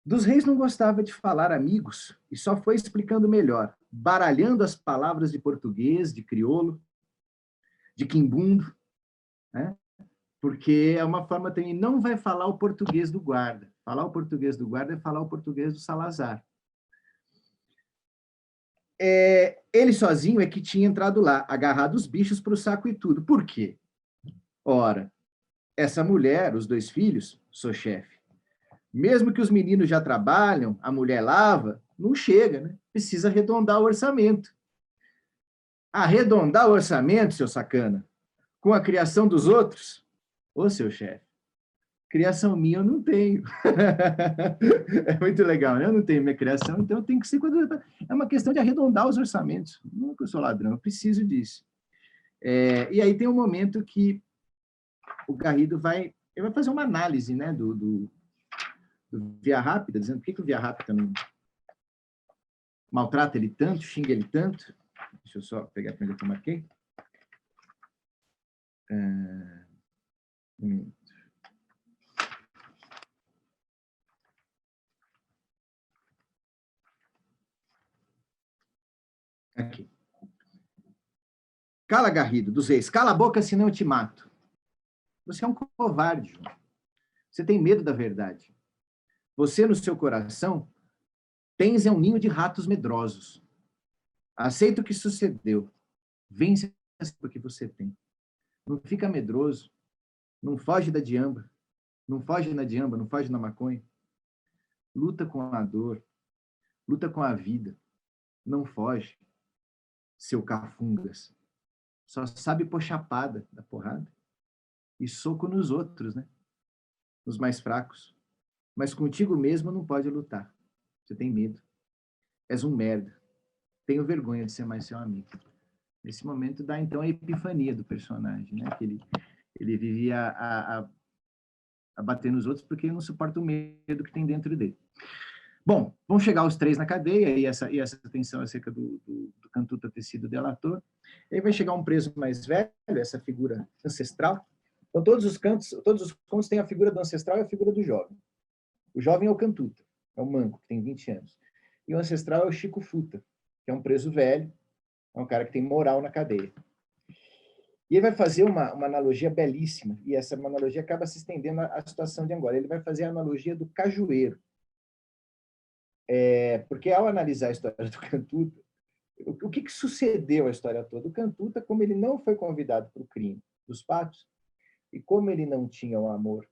dos reis não gostava de falar amigos e só foi explicando melhor, baralhando as palavras de português, de crioulo, de quimbundo, né? Porque é uma forma também, não vai falar o português do guarda. Falar o português do guarda é falar o português do Salazar. Ele sozinho é que tinha entrado lá, agarrado os bichos para o saco e tudo. Por quê? Ora, essa mulher, os 2 filhos, sou chefe. Mesmo que os meninos já trabalham, a mulher lava, não chega, né? Precisa arredondar o orçamento. Arredondar o orçamento, seu sacana, com a criação dos outros? Ô, seu chefe, criação minha eu não tenho. É muito legal, né? Eu não tenho minha criação, então eu tenho que ser... É uma questão de arredondar os orçamentos. Não que eu sou ladrão, eu preciso disso. E aí tem um momento que o Garrido vai fazer uma análise, né, do Via Rápida, dizendo por que o Via Rápida não maltrata ele tanto, xinga ele tanto. Deixa eu só pegar primeiro que eu marquei. Um minuto. Aqui. Cala, Garrido, dos Reis. Cala a boca, senão eu te mato. Você é um covarde, João. Você tem medo da verdade. Você, no seu coração, tens um ninho de ratos medrosos. Aceita o que sucedeu. Vence o que você tem. Não fica medroso. Não foge da diamba. Não foge na diamba, não foge na maconha. Luta com a dor. Luta com a vida. Não foge, seu cafungas. Só sabe pôr chapada da porrada e soco nos outros, né? Nos mais fracos. Mas contigo mesmo não pode lutar. Você tem medo. És um merda. Tenho vergonha de ser mais seu amigo. Nesse momento dá, então, a epifania do personagem, né? Que ele vivia a bater nos outros porque ele não suporta o medo que tem dentro dele. Bom, vão chegar os 3 na cadeia, e essa tensão acerca do Cantuta ter sido delator. E aí vai chegar um preso mais velho, essa figura ancestral. Então, todos os contos têm a figura do ancestral e a figura do jovem. O jovem é o Cantuta, é o Manco, que tem 20 anos. E o ancestral é o Chico Futa, que é um preso velho, é um cara que tem moral na cadeia. E ele vai fazer uma analogia belíssima, e essa analogia acaba se estendendo à situação de Angola. Ele vai fazer a analogia do cajueiro. Porque ao analisar a história do Cantuta, o que sucedeu à história toda? O Cantuta, como ele não foi convidado para o crime dos patos, e como ele não tinha o amor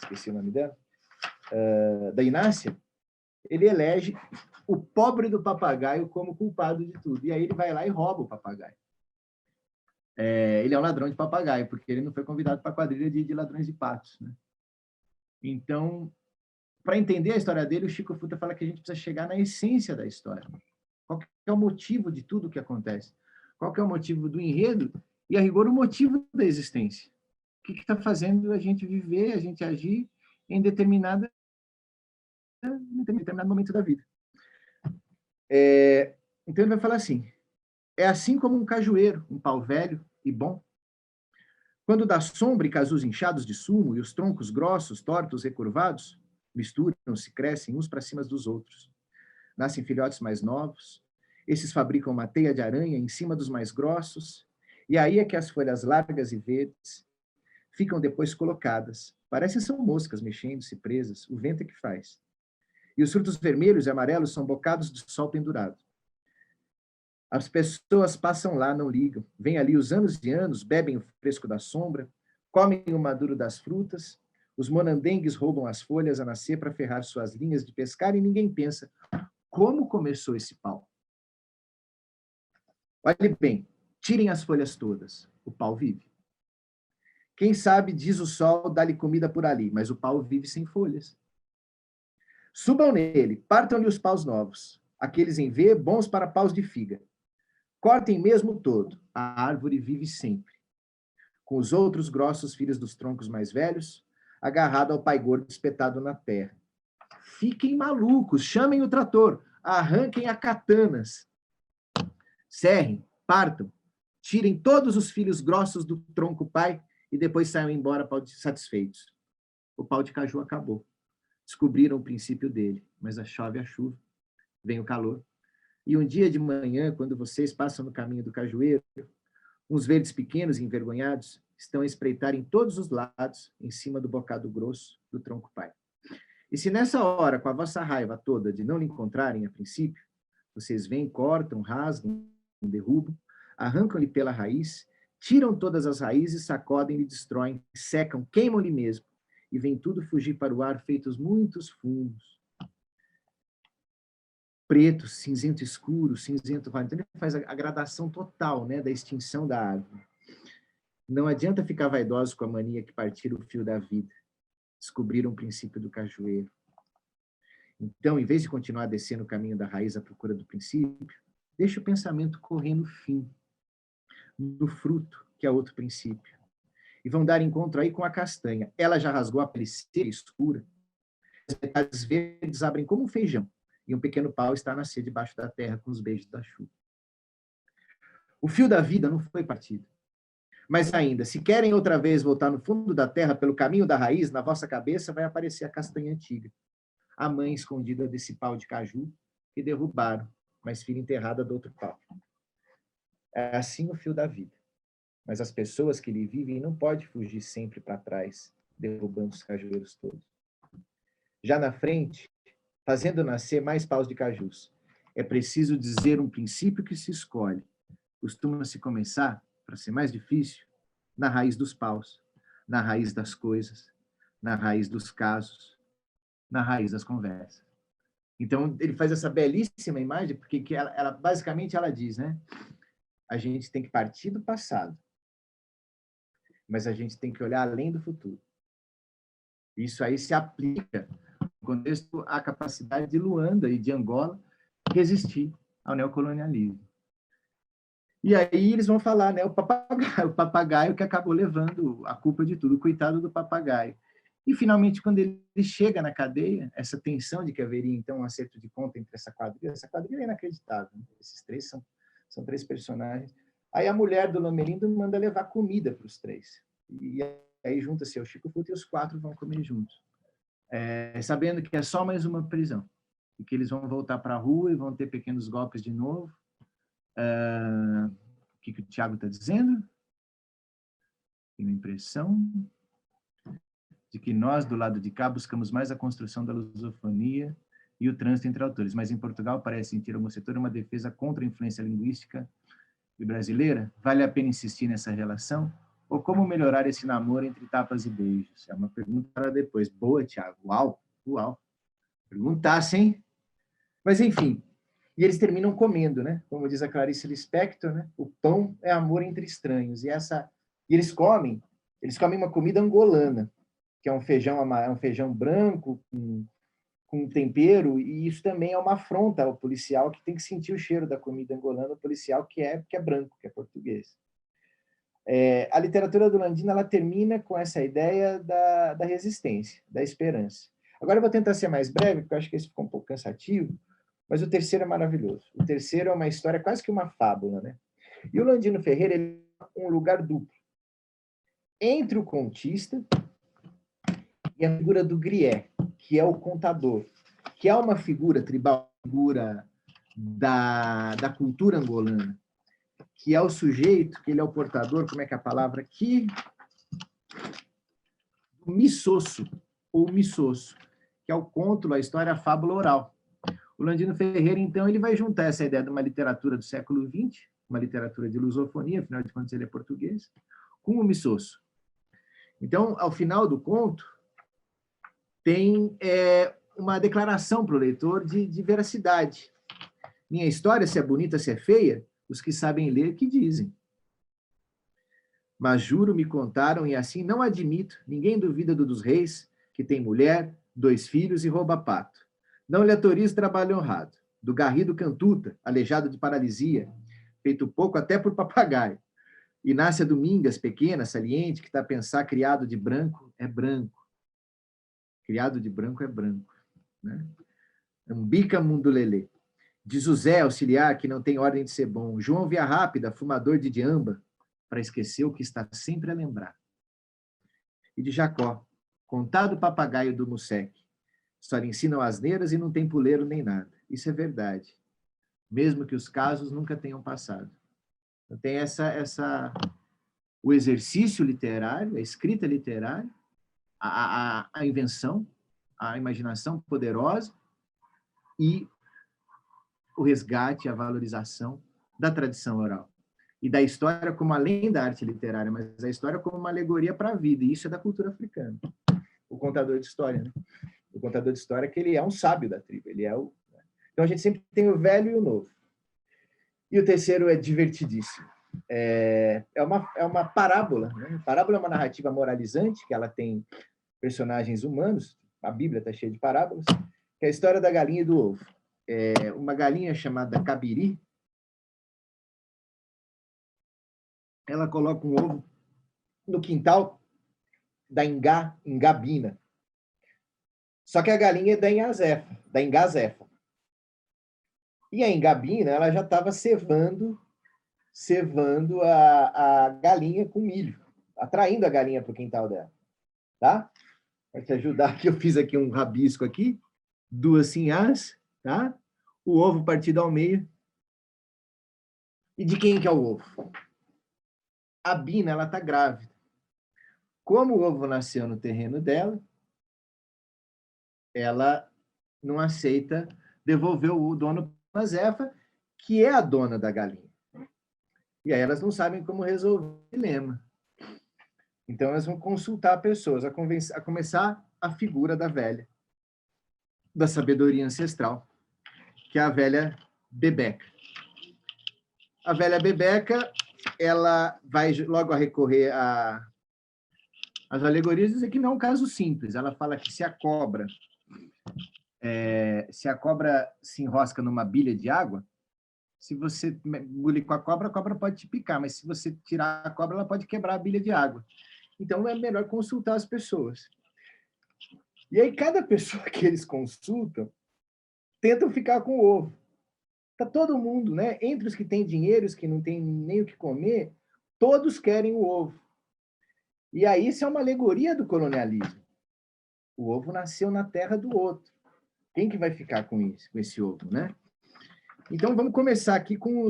esqueci o nome dela, da Inácia, ele elege o pobre do papagaio como culpado de tudo. E aí ele vai lá e rouba o papagaio. Ele é um ladrão de papagaio, porque ele não foi convidado para a quadrilha de ladrões de patos, né? Então, para entender a história dele, o Chico Futa fala que a gente precisa chegar na essência da história. Qual que é o motivo de tudo o que acontece? Qual que é o motivo do enredo? E, a rigor, o motivo da existência. O que está fazendo a gente viver, a gente agir em determinado momento da vida. Então, ele vai falar assim: é assim como um cajueiro, um pau velho e bom. Quando dá sombra e casus inchados de sumo, e os troncos grossos, tortos, recurvados, misturam-se, crescem uns para cima dos outros. Nascem filhotes mais novos, esses fabricam uma teia de aranha em cima dos mais grossos, e aí é que as folhas largas e verdes ficam depois colocadas. Parecem são moscas mexendo-se, presas, o vento é que faz. E os frutos vermelhos e amarelos são bocados de sol pendurado. As pessoas passam lá, não ligam. Vêm ali os anos e anos, bebem o fresco da sombra, comem o maduro das frutas, os monandengues roubam as folhas a nascer para ferrar suas linhas de pescar e ninguém pensa, como começou esse pau? Olhe bem, tirem as folhas todas, o pau vive. Quem sabe, diz o sol, dá-lhe comida por ali, mas o pau vive sem folhas. Subam nele, partam-lhe os paus novos, aqueles em V, bons para paus de figa. Cortem mesmo todo, a árvore vive sempre. Com os outros grossos filhos dos troncos mais velhos, agarrado ao pai gordo espetado na terra. Fiquem malucos, chamem o trator, arranquem a katanas. Serrem, partam, tirem todos os filhos grossos do tronco pai e depois saiam embora satisfeitos. O pau de caju acabou. Descobriram o princípio dele, mas chove a chuva, vem o calor. E um dia de manhã, quando vocês passam no caminho do cajueiro, uns verdes pequenos e envergonhados estão a espreitar em todos os lados, em cima do bocado grosso do tronco pai. E se nessa hora, com a vossa raiva toda de não lhe encontrarem a princípio, vocês vêm, cortam, rasgam, derrubam, arrancam-lhe pela raiz, tiram todas as raízes, sacodem-lhe, destroem, secam, queimam-lhe mesmo, e vem tudo fugir para o ar, feitos muitos fumos. Preto, cinzento escuro, cinzento válido. Então ele faz a gradação total, né, da extinção da árvore. Não adianta ficar vaidoso com a mania que partir o fio da vida. Descobriram o princípio do cajueiro. Então, em vez de continuar descendo o caminho da raiz à procura do princípio, deixa o pensamento correr no fim, no fruto, que é outro princípio. E vão dar encontro aí com a castanha. Ela já rasgou a pele seca e escura. As metades verdes abrem como um feijão. E um pequeno pau está a nascer debaixo da terra com os beijos da chuva. O fio da vida não foi partido. Mas ainda, se querem outra vez voltar no fundo da terra pelo caminho da raiz, na vossa cabeça vai aparecer a castanha antiga, a mãe escondida desse pau de caju que derrubaram, mas filha enterrada do outro pau. É assim o fio da vida. Mas as pessoas que lhe vivem não podem fugir sempre para trás, derrubando os cajueiros todos. Já na frente, fazendo nascer mais paus de cajus, é preciso dizer um princípio que se escolhe. Costuma-se começar, para ser mais difícil, na raiz dos paus, na raiz das coisas, na raiz dos casos, na raiz das conversas. Então, ele faz essa belíssima imagem, porque ela basicamente ela diz, né? A gente tem que partir do passado, mas a gente tem que olhar além do futuro. Isso aí se aplica, no contexto, à capacidade de Luanda e de Angola resistir ao neocolonialismo. E aí eles vão falar, né, o papagaio que acabou levando a culpa de tudo, o coitado do papagaio. E, finalmente, quando ele chega na cadeia, essa tensão de que haveria, então, um acerto de conta entre essa quadrilha é inacreditável. Né? Esses três são três personagens. Aí a mulher do Lamelindo manda levar comida para os três. E aí junta-se o Chico Futa e os quatro vão comer juntos. Sabendo que é só mais uma prisão. E que eles vão voltar para a rua e vão ter pequenos golpes de novo. O que o Tiago está dizendo? Tenho a impressão de que nós, do lado de cá, buscamos mais a construção da lusofonia e o trânsito entre autores, mas em Portugal parece sentir algum setor uma defesa contra a influência linguística e brasileira. Vale a pena insistir nessa relação? Ou como melhorar esse namoro entre tapas e beijos? É uma pergunta para depois. Boa, Tiago. Uau. Perguntasse, hein? Mas, enfim, e eles terminam comendo, né? Como diz a Clarice Lispector, né? O pão é amor entre estranhos. E eles comem uma comida angolana, que é um feijão branco com tempero, e isso também é uma afronta ao policial que tem que sentir o cheiro da comida angolana, o policial que é branco, que é português. A literatura do Landino ela termina com essa ideia da resistência, da esperança. Agora eu vou tentar ser mais breve, porque eu acho que esse ficou um pouco cansativo, mas o terceiro é maravilhoso. O terceiro é uma história quase que uma fábula, né? E o Landino Ferreira ele é um lugar duplo. entre o contista e a figura do grié, que é o contador, que é uma figura tribal, figura da cultura angolana, que é o sujeito, que ele é o portador, como é que é a palavra aqui? Missosso, ou missosso, que é o conto, a história, a fábula oral. O Landino Ferreira, então, ele vai juntar essa ideia de uma literatura do século XX, uma literatura de lusofonia, afinal de contas ele é português, com o missosso. Então, ao final do conto, tem uma declaração para o leitor de veracidade. Minha história, se é bonita, se é feia, os que sabem ler que dizem. Mas juro, me contaram, e assim não admito, ninguém duvida do dos reis, que tem mulher, 2 filhos e rouba pato. Não lhe autorizo trabalho honrado. Do Garrido Cantuta, aleijado de paralisia, feito pouco até por papagaio. Inácia Domingas, pequena, saliente, que está a pensar, criado de branco é branco. Criado de branco é branco. Né? Ambica Mundulelê. De José, auxiliar, que não tem ordem de ser bom. João Via Rápida, fumador de diamba, para esquecer o que está sempre a lembrar. E de Jacó, contado papagaio do Museque. Só lhe ensinam asneiras e não tem puleiro nem nada. Isso é verdade. Mesmo que os casos nunca tenham passado. Então, tem o exercício literário, a escrita literária, a invenção, a imaginação poderosa e o resgate, a valorização da tradição oral. E da história como além da arte literária, mas a história como uma alegoria para a vida. E isso é da cultura africana. O contador de história, né? O contador de história que ele é um sábio da tribo. Ele é o... Então, a gente sempre tem o velho e o novo. E o terceiro é divertidíssimo. É uma parábola. Né? Parábola é uma narrativa moralizante, que ela tem personagens humanos. A Bíblia está cheia de parábolas. Que é a história da galinha e do ovo. Uma galinha chamada Cabiri, ela coloca um ovo no quintal da Ingabina. Só que a galinha é da Engazefa. E a Ingabina, ela já estava cevando a galinha com milho, atraindo a galinha para o quintal dela. Tá? Para te ajudar, que eu fiz aqui um rabisco aqui, 2 sinhás, tá? O ovo partido ao meio. E de quem que é o ovo? A Bina, ela está grávida. Como o ovo nasceu no terreno dela, ela não aceita devolver o dono para a Zefa, que é a dona da galinha. E aí elas não sabem como resolver o dilema. Então elas vão consultar pessoas, a começar a figura da velha, da sabedoria ancestral, que é a velha Bebeca. A velha Bebeca, ela vai logo a recorrer às alegorias, dizer que não é um caso simples. Ela fala que se a cobra se enrosca numa bilha de água, se você engolir com a cobra pode te picar, mas se você tirar a cobra, ela pode quebrar a bilha de água. Então, é melhor consultar as pessoas. E aí, cada pessoa que eles consultam, tentam ficar com o ovo. Está todo mundo, né? Entre os que têm dinheiro, os que não têm nem o que comer, todos querem o ovo. E aí, isso é uma alegoria do colonialismo. O ovo nasceu na terra do outro. Quem que vai ficar com isso, com esse ovo, né? Então, vamos começar aqui com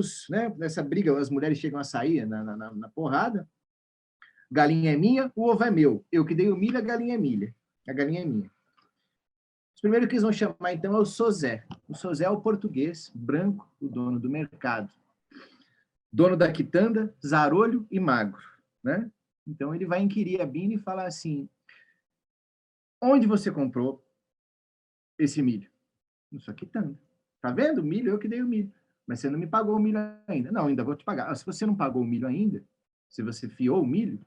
nessa briga, as mulheres chegam a sair na porrada. Galinha é minha, o ovo é meu. Eu que dei o milho, a galinha é minha. A galinha é minha. Os primeiros que eles vão chamar, então, é o Sozé. O Sozé é o português, branco, o dono do mercado. Dono da quitanda, zarolho e magro, né? Então, ele vai inquirir a Bina e falar assim, onde você comprou esse milho? Na sua quitanda. Tá vendo? O milho, eu que dei o milho. Mas você não me pagou o milho ainda. Não, ainda vou te pagar. Se você não pagou o milho ainda, se você fiou o milho,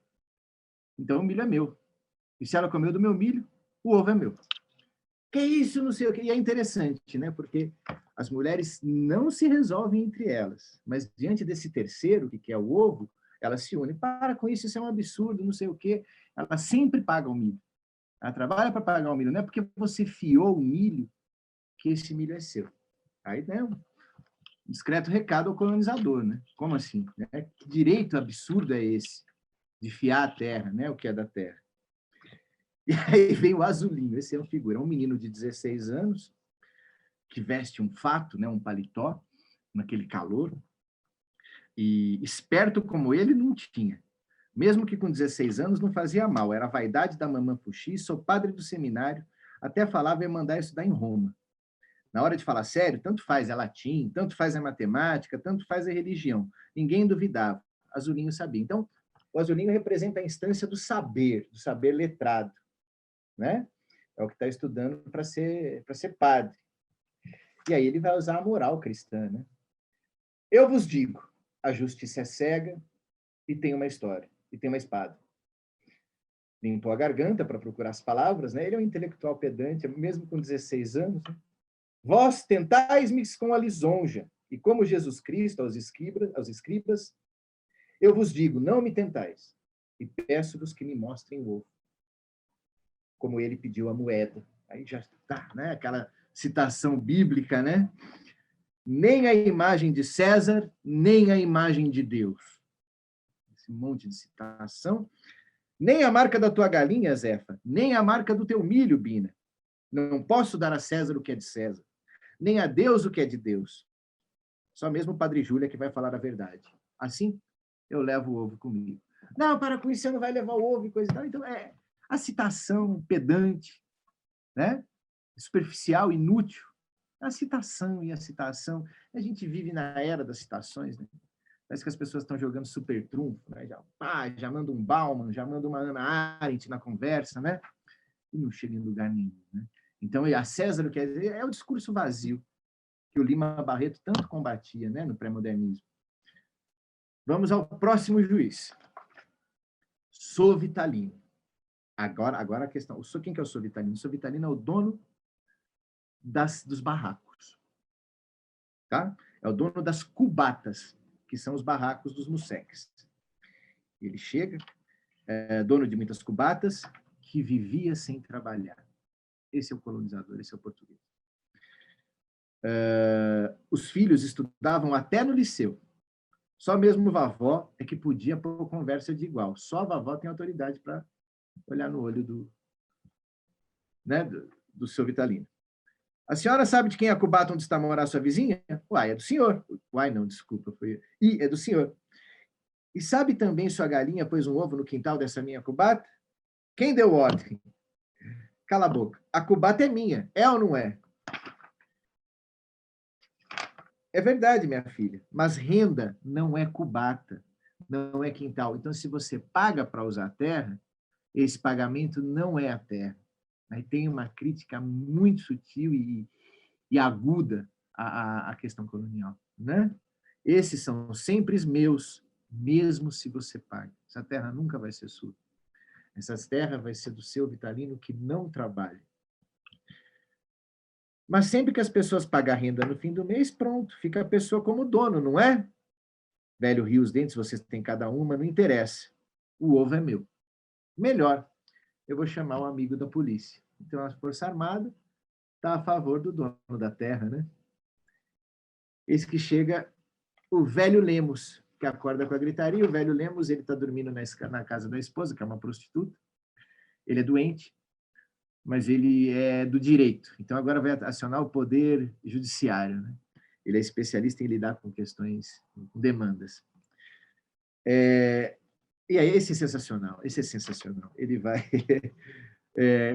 então o milho é meu. E se ela comeu do meu milho, o ovo é meu. Que isso, não sei o quê. E é interessante, né? Porque as mulheres não se resolvem entre elas. Mas diante desse terceiro, que é o ovo, elas se unem. Para com isso, isso é um absurdo, não sei o quê. Ela sempre paga o milho. Ela trabalha para pagar o milho. Não é porque você fiou o milho que esse milho é seu. Aí, né? Um discreto recado ao colonizador, né? Como assim? Que direito absurdo é esse de fiar a terra, né? O que é da terra. E aí vem o Azulinho, esse é um figura, é um menino de 16 anos, que veste um fato, né? Um paletó, naquele calor, e esperto como ele não tinha. Mesmo que com 16 anos não fazia mal, era a vaidade da mamã Fuxi, sou padre do seminário, até falava em mandar estudar em Roma. Na hora de falar sério, tanto faz é latim, tanto faz é matemática, tanto faz é religião. Ninguém duvidava. Azulinho sabia. Então, o Azulinho representa a instância do saber letrado, né? É o que está estudando para ser padre. E aí ele vai usar a moral cristã, né? Eu vos digo, a justiça é cega e tem uma história, e tem uma espada. Limpou a garganta para procurar as palavras, né? Ele é um intelectual pedante, mesmo com 16 anos. Né? Vós tentais-me com a lisonja, e como Jesus Cristo aos escribas, eu vos digo, não me tentais, e peço-vos que me mostrem o ovo. Como ele pediu a moeda. Aí já está, né? Aquela citação bíblica, né? Nem a imagem de César, nem a imagem de Deus. Esse monte de citação. Nem a marca da tua galinha, Zefa, nem a marca do teu milho, Bina. Não posso dar a César o que é de César, nem a Deus o que é de Deus. Só mesmo o Padre Júlia que vai falar a verdade. Assim, eu levo o ovo comigo. Não, para com isso, você não vai levar o ovo e coisa e tal. Então, é a citação pedante, né? Superficial, inútil. A citação e a citação. A gente vive na era das citações, né? Parece que as pessoas estão jogando super trunfo, né? Já manda um Bauman, já manda uma Hannah Arendt na conversa, né? E não chega em lugar nenhum, né? Então, a César, quer dizer, é o discurso vazio que o Lima Barreto tanto combatia, né, no pré-modernismo. Vamos ao próximo juiz. Sou Vitalino. Agora a questão. Quem que é o Sou Vitalino? O Sou Vitalino é o dono dos barracos. Tá? É o dono das cubatas, que são os barracos dos museques. Ele chega, dono de muitas cubatas, que vivia sem trabalhar. Esse é o colonizador, esse é o português. Os filhos estudavam até no liceu. Só mesmo vavó é que podia pôr conversa de igual. Só a vavó tem autoridade para olhar no olho do seu Vitalino. A senhora sabe de quem é a cubata onde está a morar sua vizinha? Uai, é do senhor. Uai, não, desculpa. É do senhor. E sabe também sua galinha pôs um ovo no quintal dessa minha cubata? Quem deu ordem? Cala a boca. A cubata é minha. É ou não é? É verdade, minha filha. Mas renda não é cubata. Não é quintal. Então, se você paga para usar a terra, esse pagamento não é a terra. Aí tem uma crítica muito sutil e aguda à questão colonial, né? Esses são sempre meus, mesmo se você paga. Essa terra nunca vai ser sua. Essa terra vai ser do seu Vitalino que não trabalha. Mas sempre que as pessoas pagam a renda no fim do mês, pronto, fica a pessoa como dono, não é? Velho rio os dentes, vocês têm cada uma, não interessa. O ovo é meu. Melhor, eu vou chamar um amigo da polícia. Então, a Força Armada está a favor do dono da terra, né? Esse que chega o velho Lemos, que acorda com a gritaria. O velho Lemos, ele está dormindo na casa da esposa, que é uma prostituta. Ele é doente, mas ele é do direito. Então, agora vai acionar o poder judiciário, né? Ele é especialista em lidar com questões, com demandas. E aí, esse é sensacional. Ele vai...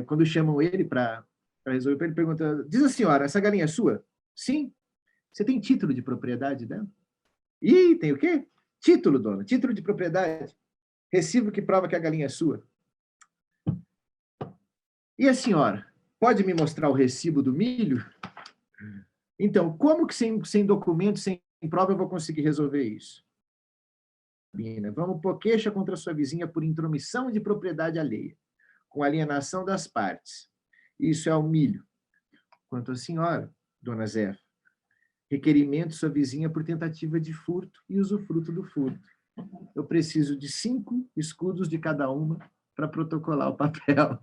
quando chamam ele para resolver, ele pergunta, diz a senhora, essa galinha é sua? Sim. Você tem título de propriedade dela? Ih, tem o quê? Título, dona, título de propriedade. Recibo que prova que a galinha é sua. E a senhora, pode me mostrar o recibo do milho? Então, como que sem documento, sem prova, eu vou conseguir resolver isso? Vamos pôr queixa contra sua vizinha por intromissão de propriedade alheia, com alienação das partes. Isso é o milho. Quanto à senhora, dona Zefa, requerimento sua vizinha por tentativa de furto e usufruto do furto. Eu preciso de 5 escudos de cada uma para protocolar o papel.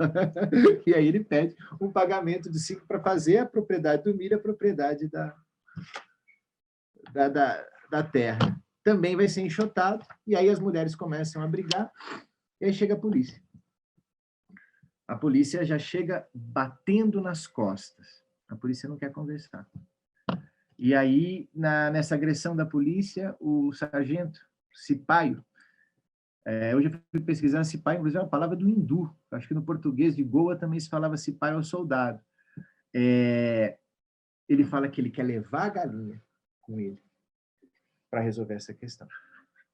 E aí ele pede um pagamento de 5 para fazer a propriedade do milho, a propriedade da terra. Também vai ser enxotado, e aí as mulheres começam a brigar, E aí chega a polícia. A polícia já chega batendo nas costas. A polícia não quer conversar. E aí, nessa agressão da polícia, o sargento Cipaio, hoje eu fui pesquisar Cipaio, inclusive é uma palavra do hindu. Acho que no português de Goa também se falava Cipaio ao soldado. Ele fala que ele quer levar a galinha com ele para resolver essa questão.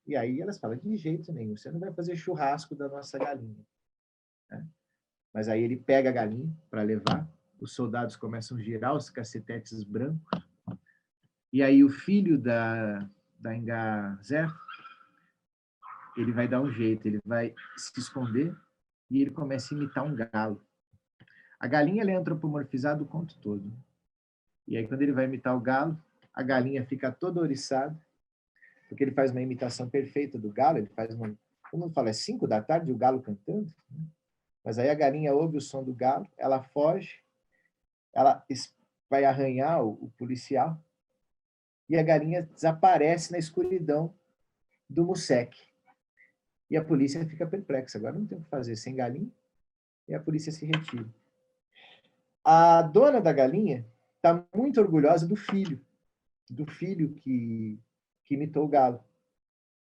E aí elas falam, de jeito nenhum, você não vai fazer churrasco da nossa galinha. Né? Mas aí ele pega a galinha para levar, os soldados começam a girar os cacetetes brancos, e aí o filho da Engazé, ele vai dar um jeito, ele vai se esconder e ele começa a imitar um galo. A galinha ela é antropomorfizada o conto todo. E aí quando ele vai imitar o galo, a galinha fica toda oriçada, porque ele faz uma imitação perfeita do galo, ele faz uma... Todo mundo fala, é 5 da tarde o galo cantando? Mas aí a galinha ouve o som do galo, ela foge, ela vai arranhar o policial, e a galinha desaparece na escuridão do museque. E a polícia fica perplexa, agora não tem o que fazer sem galinha, e a polícia se retira. A dona da galinha está muito orgulhosa do filho que imitou o galo.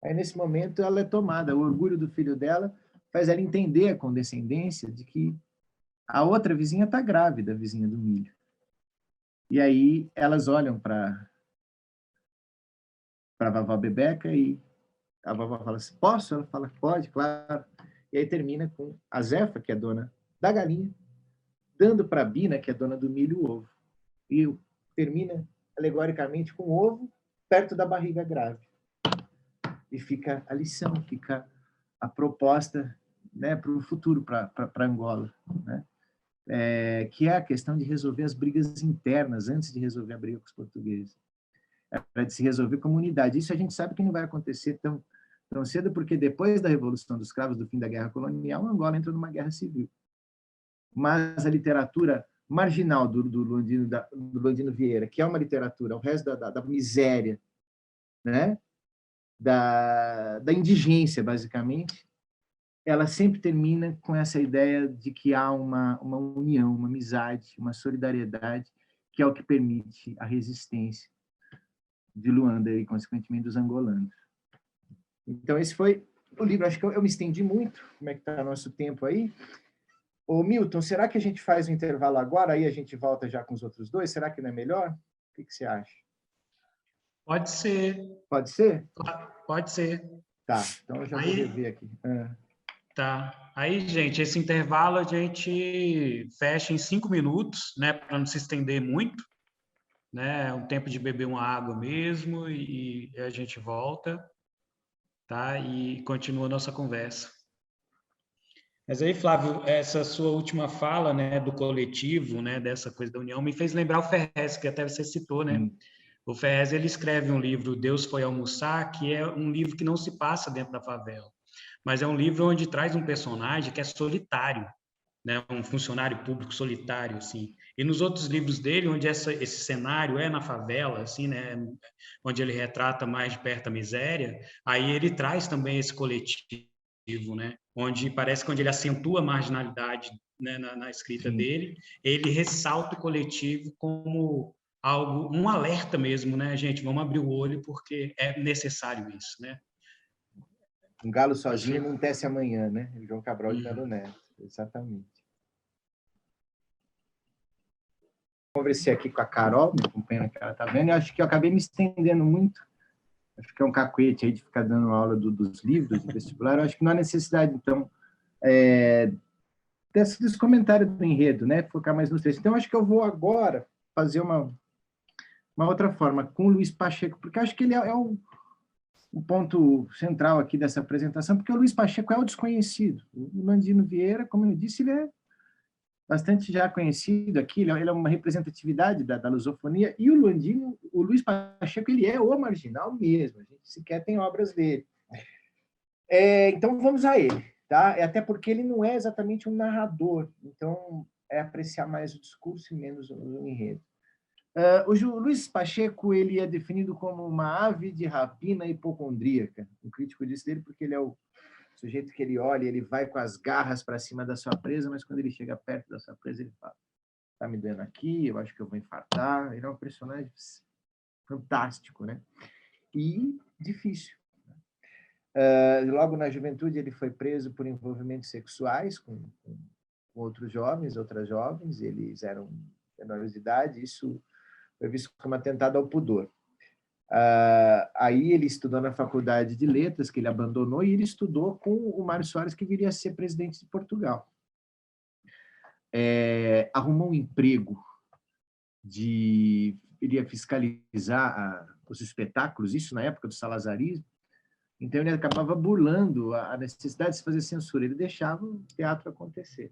Aí, nesse momento, ela é tomada. O orgulho do filho dela faz ela entender a condescendência de que a outra vizinha está grávida, a vizinha do milho. E aí elas olham para a vovó Bebeca e a vovó fala assim, posso? Ela fala, pode, claro. E aí termina com a Zefa, que é dona da galinha, dando para a Bina, que é dona do milho, o ovo. E termina, alegoricamente, com o ovo perto da barriga grávida. E fica a lição, fica a proposta, né, para o futuro, para Angola, né? Que é a questão de resolver as brigas internas antes de resolver a briga com os portugueses. Para de se resolver como unidade. Isso a gente sabe que não vai acontecer tão cedo, porque depois da Revolução dos Cravos, do fim da Guerra Colonial, Angola entra numa guerra civil. Mas a literatura marginal do Landino Vieira, que é uma literatura, o resto da miséria, né? da indigência, basicamente, ela sempre termina com essa ideia de que há uma união, uma amizade, uma solidariedade, que é o que permite a resistência de Luanda e, consequentemente, dos angolanos. Então, esse foi o livro. Acho que eu me estendi muito. Como é que está o nosso tempo aí? Ô, Milton, será que a gente faz um intervalo agora, aí a gente volta já com os outros dois? Será que não é melhor? O que você acha? Pode ser. Pode ser? Pode ser. Tá, então eu já vou rever aqui. Tá. Aí, gente, esse intervalo a gente fecha em 5 minutos, né, para não se estender muito, né, é um tempo de beber uma água mesmo e a gente volta, tá, e continua a nossa conversa. Mas aí, Flávio, essa sua última fala, né, do coletivo, né, dessa coisa da união, me fez lembrar o Ferrez, que até você citou, né? O Ferrez, ele escreve um livro, Deus Foi Almoçar, que é um livro que não se passa dentro da favela, mas é um livro onde traz um personagem que é solitário, né, um funcionário público solitário, assim. E nos outros livros dele, onde esse cenário é na favela, assim, né, onde ele retrata mais de perto a miséria, aí ele traz também esse coletivo, né, onde parece que onde ele acentua a marginalidade, né, na escrita Sim. dele, ele ressalta o coletivo como algo, um alerta mesmo, né, gente, vamos abrir o olho porque é necessário isso, né. Um galo sozinho não tece amanhã, né? João Cabral de Melo Neto, exatamente. Conversei aqui com a Carol, minha companheira que ela está vendo, e acho que eu acabei me estendendo muito. Acho que é um cacuete aí de ficar dando aula dos livros do vestibular. Eu acho que não há necessidade, então, dos comentários do enredo, né? Focar mais nos textos. Então, acho que eu vou agora fazer uma outra forma, com o Luiz Pacheco, porque acho que ele é o ponto central aqui dessa apresentação, porque o Luiz Pacheco é o desconhecido. O Landino Vieira, como eu disse, ele é bastante já conhecido aqui, ele é uma representatividade da lusofonia, e o Luiz Pacheco, ele é o marginal mesmo, a gente sequer tem obras dele. Então, vamos a ele, tá? Até porque ele não é exatamente um narrador, então é apreciar mais o discurso e menos o enredo. O Luiz Pacheco, ele é definido como uma ave de rapina hipocondríaca. O crítico disse dele porque ele é o sujeito que ele olha, ele vai com as garras para cima da sua presa, mas quando ele chega perto da sua presa, ele fala: tá me doendo aqui, eu acho que eu vou infartar. Ele é um personagem fantástico, né? E difícil. Logo na juventude, ele foi preso por envolvimentos sexuais com outros jovens, outras jovens. Eles eram menores de idade. Isso foi visto como atentado ao pudor. Aí ele estudou na Faculdade de Letras, que ele abandonou, e ele estudou com o Mário Soares, que viria a ser presidente de Portugal. Arrumou um emprego iria fiscalizar os espetáculos, isso na época do salazarismo. Então ele acabava burlando a necessidade de se fazer censura, ele deixava o teatro acontecer.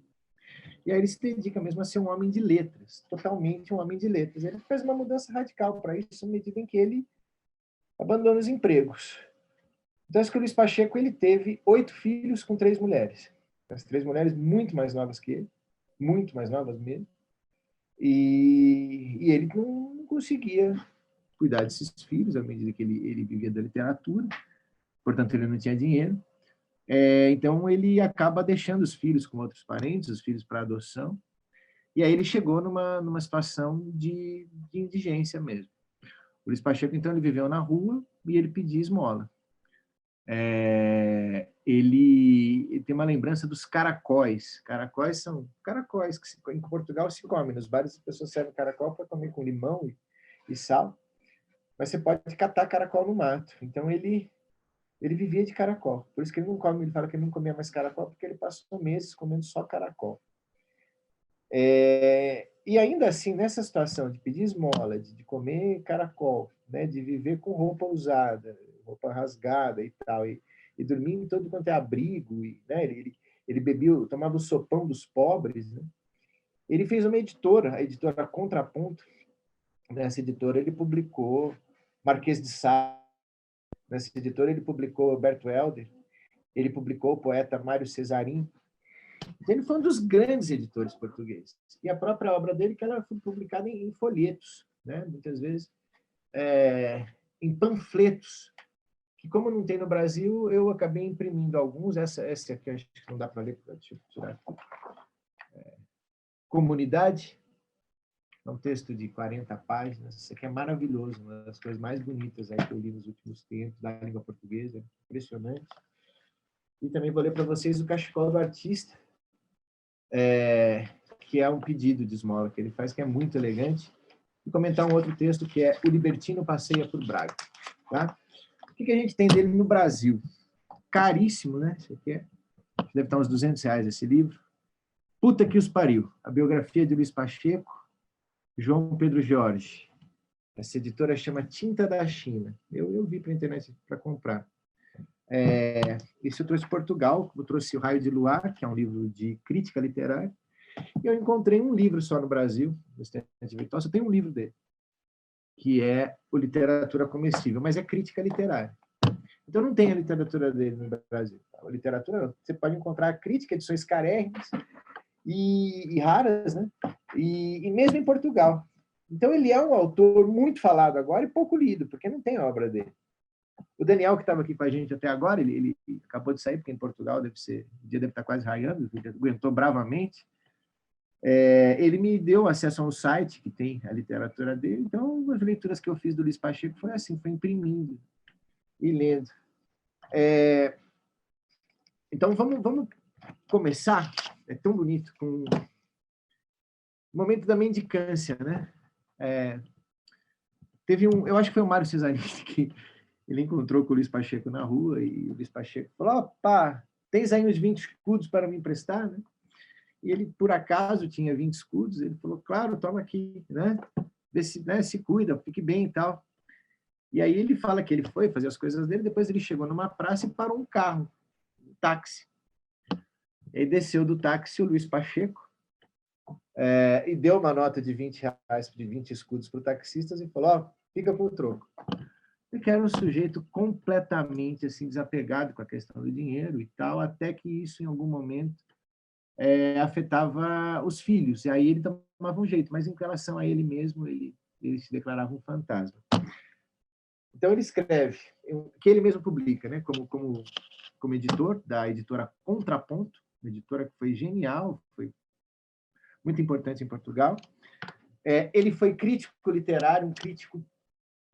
E aí ele se dedica mesmo a ser um homem de letras, totalmente um homem de letras. Ele fez uma mudança radical para isso, na medida em que ele abandona os empregos. Então, acho que o Luiz Pacheco ele teve 8 filhos com 3 mulheres. As 3 mulheres muito mais novas que ele, muito mais novas mesmo. E ele não conseguia cuidar desses filhos à medida que ele vivia da literatura, portanto, ele não tinha dinheiro. Então, ele acaba deixando os filhos com outros parentes, os filhos para adoção, e aí ele chegou numa situação de indigência mesmo. O Luiz Pacheco, então, ele viveu na rua e ele pedia esmola. Ele tem uma lembrança dos caracóis. Caracóis são caracóis que em Portugal se come. Nos bares as pessoas servem caracol para comer com limão e sal, mas você pode catar caracol no mato. Então ele vivia de caracol. Por isso que ele não come. Ele fala que ele não comia mais caracol porque ele passou meses comendo só caracol. E ainda assim, nessa situação de pedir esmola, de comer caracol, né, de viver com roupa usada, roupa rasgada e tal, e dormir em todo quanto é abrigo, né, ele bebia, tomava o sopão dos pobres, né? Ele fez uma editora, a editora Contraponto. Nessa editora ele publicou Marquês de Sade, nessa editora ele publicou Alberto Helder, ele publicou o poeta Mário Cesarim. Então, ele foi um dos grandes editores portugueses. E a própria obra dele, que ela foi publicada em folhetos, né? Muitas vezes em panfletos, que como não tem no Brasil, eu acabei imprimindo alguns. Essa aqui acho que não dá para ler, deixa eu tirar aqui. Comunidade, é um texto de 40 páginas. Isso aqui é maravilhoso, uma das coisas mais bonitas aí que eu li nos últimos tempos da língua portuguesa, impressionante. E também vou ler para vocês o Cachecol do Artista, que é um pedido de esmola que ele faz, que é muito elegante, e comentar um outro texto que é O Libertino Passeia por Braga. Tá? O que a gente tem dele no Brasil? Caríssimo, né? Isso aqui deve estar uns R$200 esse livro. Puta que os pariu. A biografia de Luiz Pacheco, João Pedro Jorge. Essa editora chama Tinta da China. Eu vi para a internet para comprar. Esse eu trouxe de Portugal, eu trouxe O Raio de Luar, que é um livro de crítica literária, e eu encontrei um livro só no Brasil, no Estante Virtual, só tem um livro dele, que é o Literatura Comestível, mas é crítica literária. Então não tem a literatura dele no Brasil. A literatura, você pode encontrar crítica, edições carérrimas e raras, né? E mesmo em Portugal. Então ele é um autor muito falado agora e pouco lido, porque não tem obra dele. O Daniel, que estava aqui com a gente até agora, ele acabou de sair, porque em Portugal o dia deve estar quase raiando, ele aguentou bravamente. Ele me deu acesso a um site que tem a literatura dele, então as leituras que eu fiz do Luiz Pacheco foi assim, foi imprimindo e lendo. Então vamos começar, é tão bonito, com o momento da mendicância, né? Eu acho que foi o Mário Cesarini que ele encontrou com o Luiz Pacheco na rua e o Luiz Pacheco falou: opa, tens aí uns 20 escudos para me emprestar, né? E ele, por acaso, tinha 20 escudos. Ele falou: claro, toma aqui, né? Vê se, né, se cuida, fique bem e tal. E aí ele fala que ele foi fazer as coisas dele, depois ele chegou numa praça e parou um carro, um táxi. Ele desceu do táxi o Luiz Pacheco e deu uma nota de R$20, de 20 escudos para o taxista e falou: ó, fica com o troco. Ele era um sujeito completamente assim, desapegado com a questão do dinheiro e tal, até que isso, em algum momento, afetava os filhos. E aí ele tomava um jeito, mas em relação a ele mesmo, ele se declarava um fantasma. Então, ele escreve, que ele mesmo publica, né, como editor da editora Contraponto, uma editora que foi genial, foi muito importante em Portugal. Ele foi crítico literário, um crítico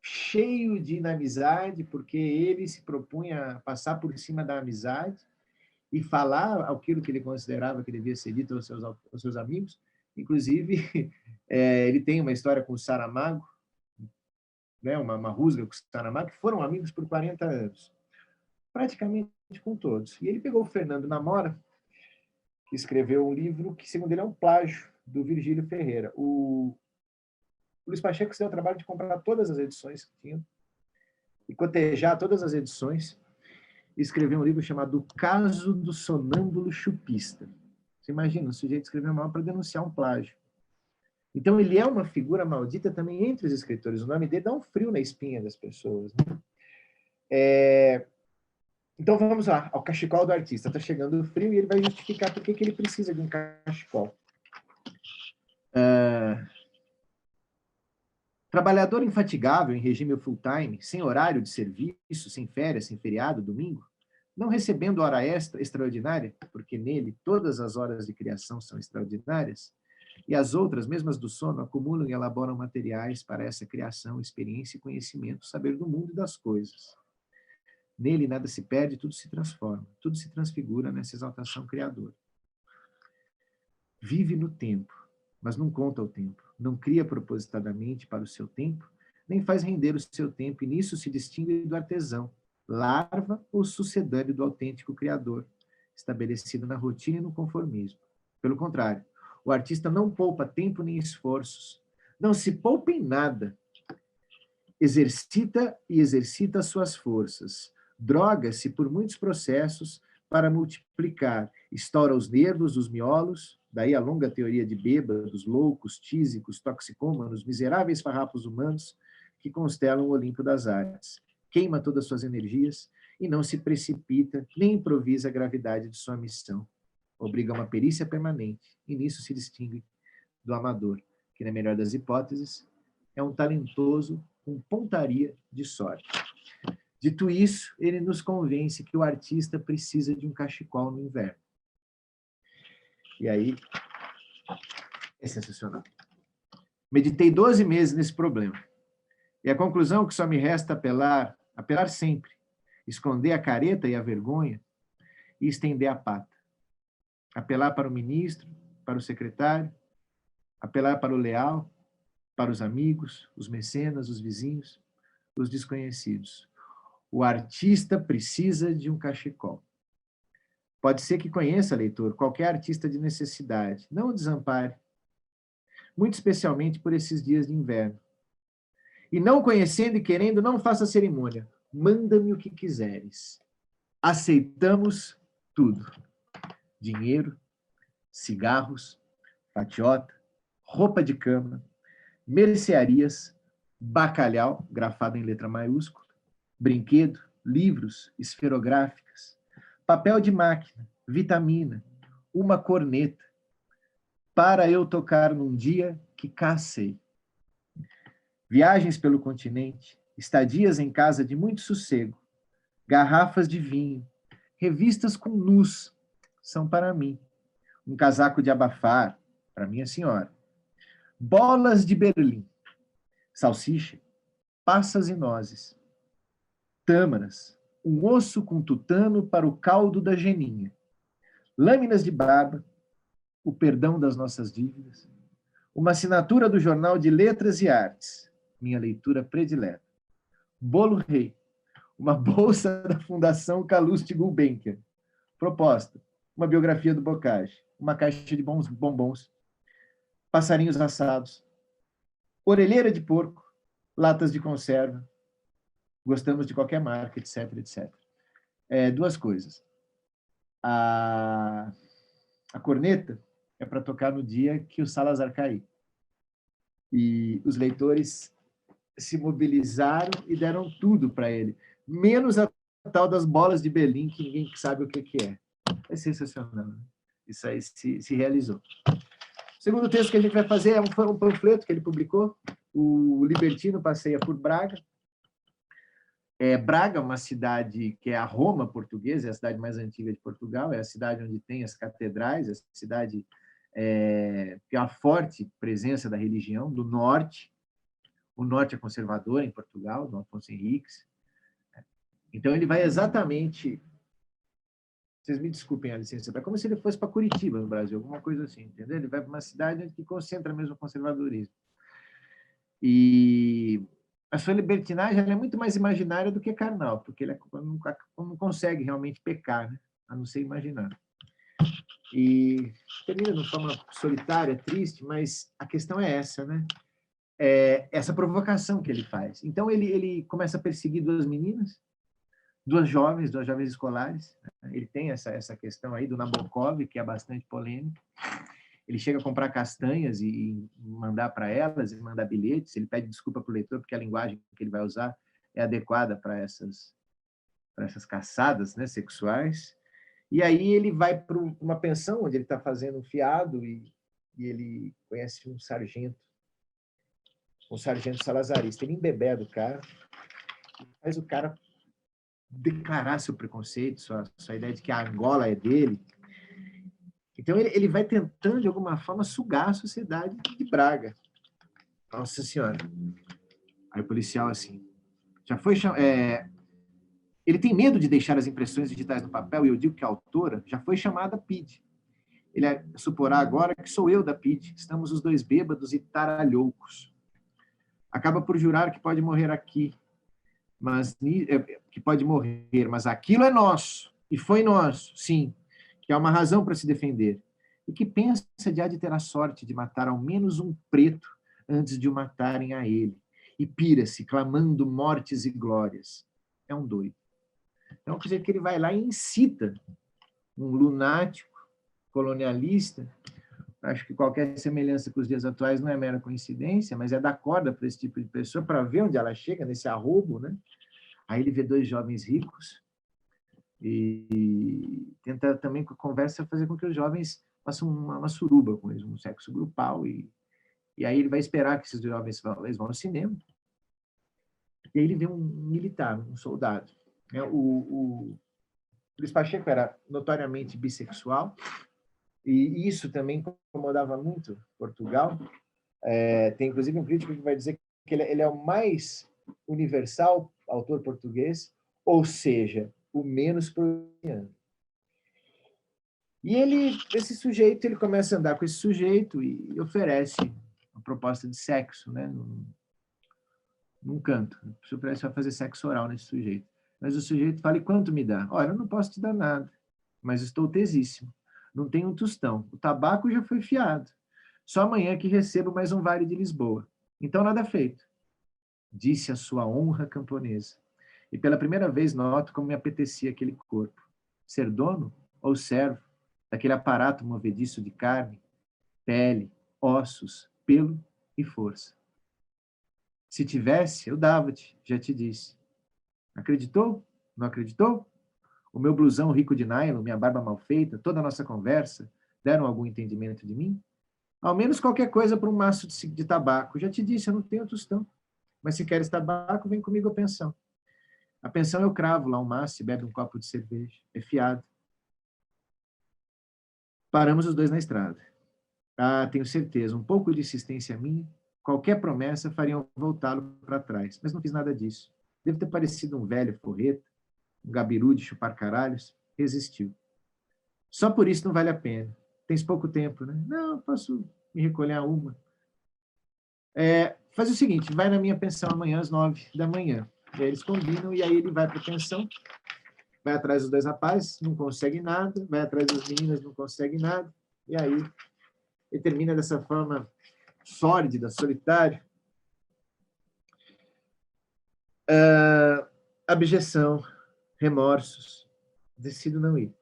cheio de inamizade, porque ele se propunha a passar por cima da amizade e falar aquilo que ele considerava que devia ser dito aos seus amigos. Inclusive, ele tem uma história com o Saramago, né, uma rusga com o Saramago, que foram amigos por 40 anos, praticamente com todos. E ele pegou o Fernando Namora, que escreveu um livro que, segundo ele, é um plágio do Virgílio Ferreira. O Luiz Pacheco se deu o trabalho de comprar todas as edições que tinham e cotejar todas as edições e escrever um livro chamado O Caso do Sonâmbulo Chupista. Você imagina, o sujeito escreveu uma obra para denunciar um plágio. Então, ele é uma figura maldita também entre os escritores. O nome dele dá um frio na espinha das pessoas, né? Então, vamos lá, ao cachecol do artista. Está chegando o frio e ele vai justificar por que ele precisa de um cachecol. Trabalhador infatigável em regime full-time, sem horário de serviço, sem férias, sem feriado, domingo, não recebendo hora extra extraordinária, porque nele todas as horas de criação são extraordinárias, e as outras, mesmo as do sono, acumulam e elaboram materiais para essa criação, experiência e conhecimento, saber do mundo e das coisas. Nele nada se perde, tudo se transforma, tudo se transfigura nessa exaltação criadora. Vive no tempo, mas não conta o tempo, não cria propositadamente para o seu tempo, nem faz render o seu tempo, e nisso se distingue do artesão, larva ou sucedâneo do autêntico criador, estabelecido na rotina e no conformismo. Pelo contrário, o artista não poupa tempo nem esforços, não se poupa em nada, exercita e exercita as suas forças, droga-se por muitos processos para multiplicar, estoura os nervos, os miolos, daí a longa teoria de bêbados, loucos, tísicos, toxicômanos, miseráveis farrapos humanos que constelam o Olimpo das artes. Queima todas as suas energias e não se precipita, nem improvisa a gravidade de sua missão. Obriga uma perícia permanente, e nisso se distingue do amador, que, na melhor das hipóteses, é um talentoso com pontaria de sorte. Dito isso, ele nos convence que o artista precisa de um cachecol no inverno. E aí, é sensacional. Meditei 12 meses nesse problema. E a conclusão é que só me resta apelar sempre, esconder a careta e a vergonha e estender a pata. Apelar para o ministro, para o secretário, apelar para o leal, para os amigos, os mecenas, os vizinhos, os desconhecidos. O artista precisa de um cachecol. Pode ser que conheça, leitor, qualquer artista de necessidade. Não o desampare. Muito especialmente por esses dias de inverno. E não conhecendo e querendo, não faça cerimônia. Manda-me o que quiseres. Aceitamos tudo. Dinheiro, cigarros, fatiota, roupa de cama, mercearias, bacalhau, grafado em letra maiúscula, brinquedo, livros, esferográficas, papel de máquina, vitamina, uma corneta, para eu tocar num dia que cacei. Viagens pelo continente, estadias em casa de muito sossego, garrafas de vinho, revistas com nus, são para mim. Um casaco de abafar, para minha senhora. Bolas de Berlim, salsicha, passas e nozes, tâmaras, um osso com tutano para o caldo da geninha, lâminas de barba, o perdão das nossas dívidas, uma assinatura do Jornal de Letras e Artes, minha leitura predileta, bolo rei, uma bolsa da Fundação Calouste Gulbenkian, proposta, uma biografia do Bocage, uma caixa de bons bombons, passarinhos assados, orelheira de porco, latas de conserva, gostamos de qualquer marca, etc, etc. Duas coisas. A corneta é para tocar no dia que o Salazar cair. E os leitores se mobilizaram e deram tudo para ele, menos a tal das bolas de Berlim, que ninguém sabe o que é. É sensacional. Isso aí se realizou. O segundo texto que a gente vai fazer foi um panfleto que ele publicou, o Libertino Passeia por Braga. Braga é uma cidade que é a Roma portuguesa, é a cidade mais antiga de Portugal, é a cidade onde tem as catedrais, é a cidade que tem uma forte presença da religião, do norte. O norte é conservador em Portugal, do Afonso Henriques. Então, ele vai exatamente... Vocês me desculpem a licença, é como se ele fosse para Curitiba, no Brasil, alguma coisa assim, entendeu? Ele vai para uma cidade que concentra mesmo o conservadorismo. E a sua libertinagem é muito mais imaginária do que carnal, porque ele não consegue realmente pecar, né? A não ser imaginar. E termina de uma forma solitária, triste, mas a questão é essa, né? Essa provocação que ele faz. Então, ele começa a perseguir duas meninas, duas jovens escolares. Ele tem essa questão aí do Nabokov, que é bastante polêmica. Ele chega a comprar castanhas e mandar para elas, e mandar bilhetes. Ele pede desculpa para o leitor, porque a linguagem que ele vai usar é adequada para essas caçadas, né, sexuais. E aí ele vai para uma pensão, onde ele está fazendo um fiado, e ele conhece um sargento salazarista. Ele embebeda o cara, faz o cara declarar seu preconceito, sua ideia de que a Angola é dele. Então, ele vai tentando, de alguma forma, sugar a sociedade de Braga. Nossa Senhora. Aí o policial, assim, já foi... ele tem medo de deixar as impressões digitais no papel, e eu digo que a autora já foi chamada PID. Ele suporá agora que sou eu da PID. Estamos os dois bêbados e taralhoucos. Acaba por jurar que pode morrer aqui, mas aquilo é nosso, e foi nosso, sim, que há uma razão para se defender, e que pensa de há de ter a sorte de matar ao menos um preto antes de o matarem a ele, e pira-se, clamando mortes e glórias. É um doido. Então, quer dizer que ele vai lá e incita um lunático, colonialista. Acho que qualquer semelhança com os dias atuais não é mera coincidência, mas é dar corda para esse tipo de pessoa, para ver onde ela chega, nesse arrobo, né? Aí ele vê dois jovens ricos e tenta também, com a conversa, fazer com que os jovens façam uma suruba com eles, um sexo grupal. E aí ele vai esperar que esses jovens eles vão ao cinema. E aí ele vê um militar, um soldado. O Luiz Pacheco era notoriamente bissexual, e isso também incomodava muito Portugal. Tem, inclusive, um crítico que vai dizer que ele é o mais universal autor português, ou seja, o menos provinciano. E esse sujeito, ele começa a andar com esse sujeito e oferece uma proposta de sexo, né, num canto. Se oferece para fazer sexo oral nesse sujeito. Mas o sujeito fala: e quanto me dá? Olha, eu não posso te dar nada, mas estou tesíssimo. Não tenho um tostão. O tabaco já foi fiado. Só amanhã que recebo mais um vale de Lisboa. Então, nada feito. Disse a sua honra camponesa. E pela primeira vez noto como me apetecia aquele corpo. Ser dono ou servo daquele aparato movediço de carne, pele, ossos, pelo e força. Se tivesse, eu dava-te, já te disse. Acreditou? Não acreditou? O meu blusão rico de nylon, minha barba mal feita, toda a nossa conversa, deram algum entendimento de mim? Ao menos qualquer coisa para um maço de tabaco. Já te disse, eu não tenho tostão. Mas se queres tabaco, vem comigo à pensão. A pensão eu cravo lá um maço e bebe um copo de cerveja. É fiado. Paramos os dois na estrada. Tenho certeza, um pouco de insistência minha, qualquer promessa fariam voltá-lo para trás. Mas não fiz nada disso. Deve ter parecido um velho forreta, um gabiru de chupar caralhos. Resistiu. Só por isso não vale a pena. Tens pouco tempo, né? Não, posso me recolher a uma. Faz o seguinte, vai na minha pensão amanhã às 9h. E aí eles combinam, e aí ele vai para a pensão, vai atrás dos dois rapazes, não consegue nada, vai atrás das meninas, não consegue nada, e aí ele termina dessa forma sórdida, solitária. Abjeção, remorsos, decido não ir.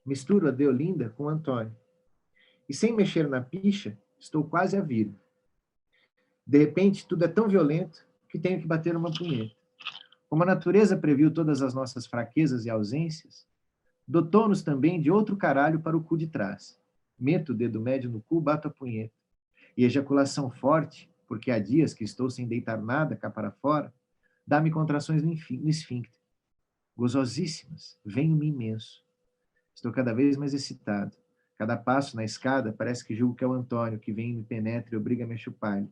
Misturo a Deolinda com Antônio. E sem mexer na picha, estou quase a vir. De repente, tudo é tão violento que tenho que bater uma punheta. Como a natureza previu todas as nossas fraquezas e ausências, dotou-nos também de outro caralho para o cu de trás. Meto o dedo médio no cu, bato a punheta. E ejaculação forte, porque há dias que estou sem deitar nada cá para fora, Dá-me contrações no esfíncter, gozosíssimas, venho-me imenso. Estou cada vez mais excitado. Cada passo na escada parece que julgo que é o Antônio que vem e me penetra e obriga-me a chupar-lhe.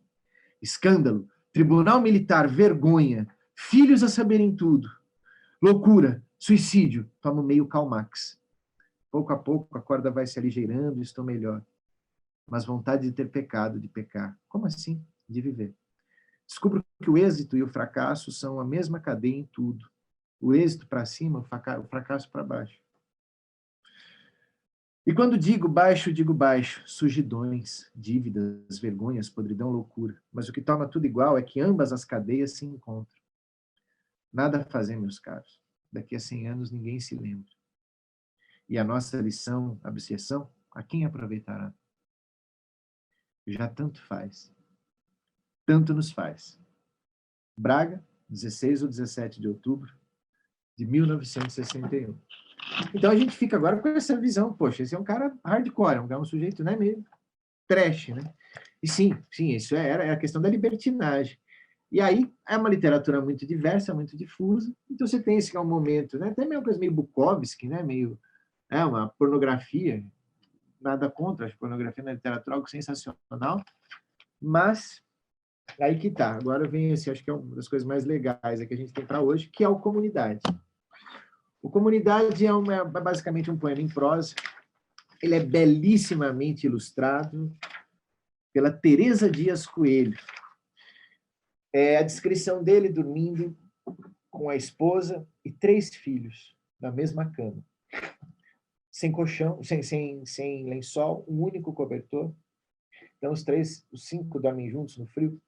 Escândalo, tribunal militar, vergonha, filhos a saberem tudo. Loucura, suicídio, tomo meio Calmax. Pouco a pouco a corda vai se aligeirando e estou melhor. Mas vontade de ter pecado, de pecar. Como assim? De viver. Descubro que o êxito e o fracasso são a mesma cadeia em tudo. O êxito para cima, o fracasso para baixo. E quando digo baixo, sujidões, dívidas, vergonhas, podridão, loucura. Mas o que toma tudo igual é que ambas as cadeias se encontram. Nada a fazer, meus caros. Daqui a 100 anos ninguém se lembra. E a nossa lição, a obsessão, a quem aproveitará? Já tanto faz. Tanto nos faz. Braga, 16 ou 17 de outubro de 1961. Então a gente fica agora com essa visão, poxa, esse é um cara hardcore, é um sujeito, né, meio trash, né? E sim, isso é a questão da libertinagem. E aí é uma literatura muito diversa, muito difusa, então você tem esse que é um momento, né, até meio coisa meio Bukowski, né, meio uma pornografia, nada contra, acho pornografia na literatura algo sensacional, mas aí que tá, agora vem esse, acho que é uma das coisas mais legais que a gente tem para hoje, que é o Comunidade. O Comunidade é basicamente um poema em prosa. Ele é belíssimamente ilustrado pela Teresa Dias Coelho. É a descrição dele dormindo com a esposa e 3 filhos na mesma cama. Sem colchão, sem lençol, um único cobertor. Então os 5 dormem juntos no frio.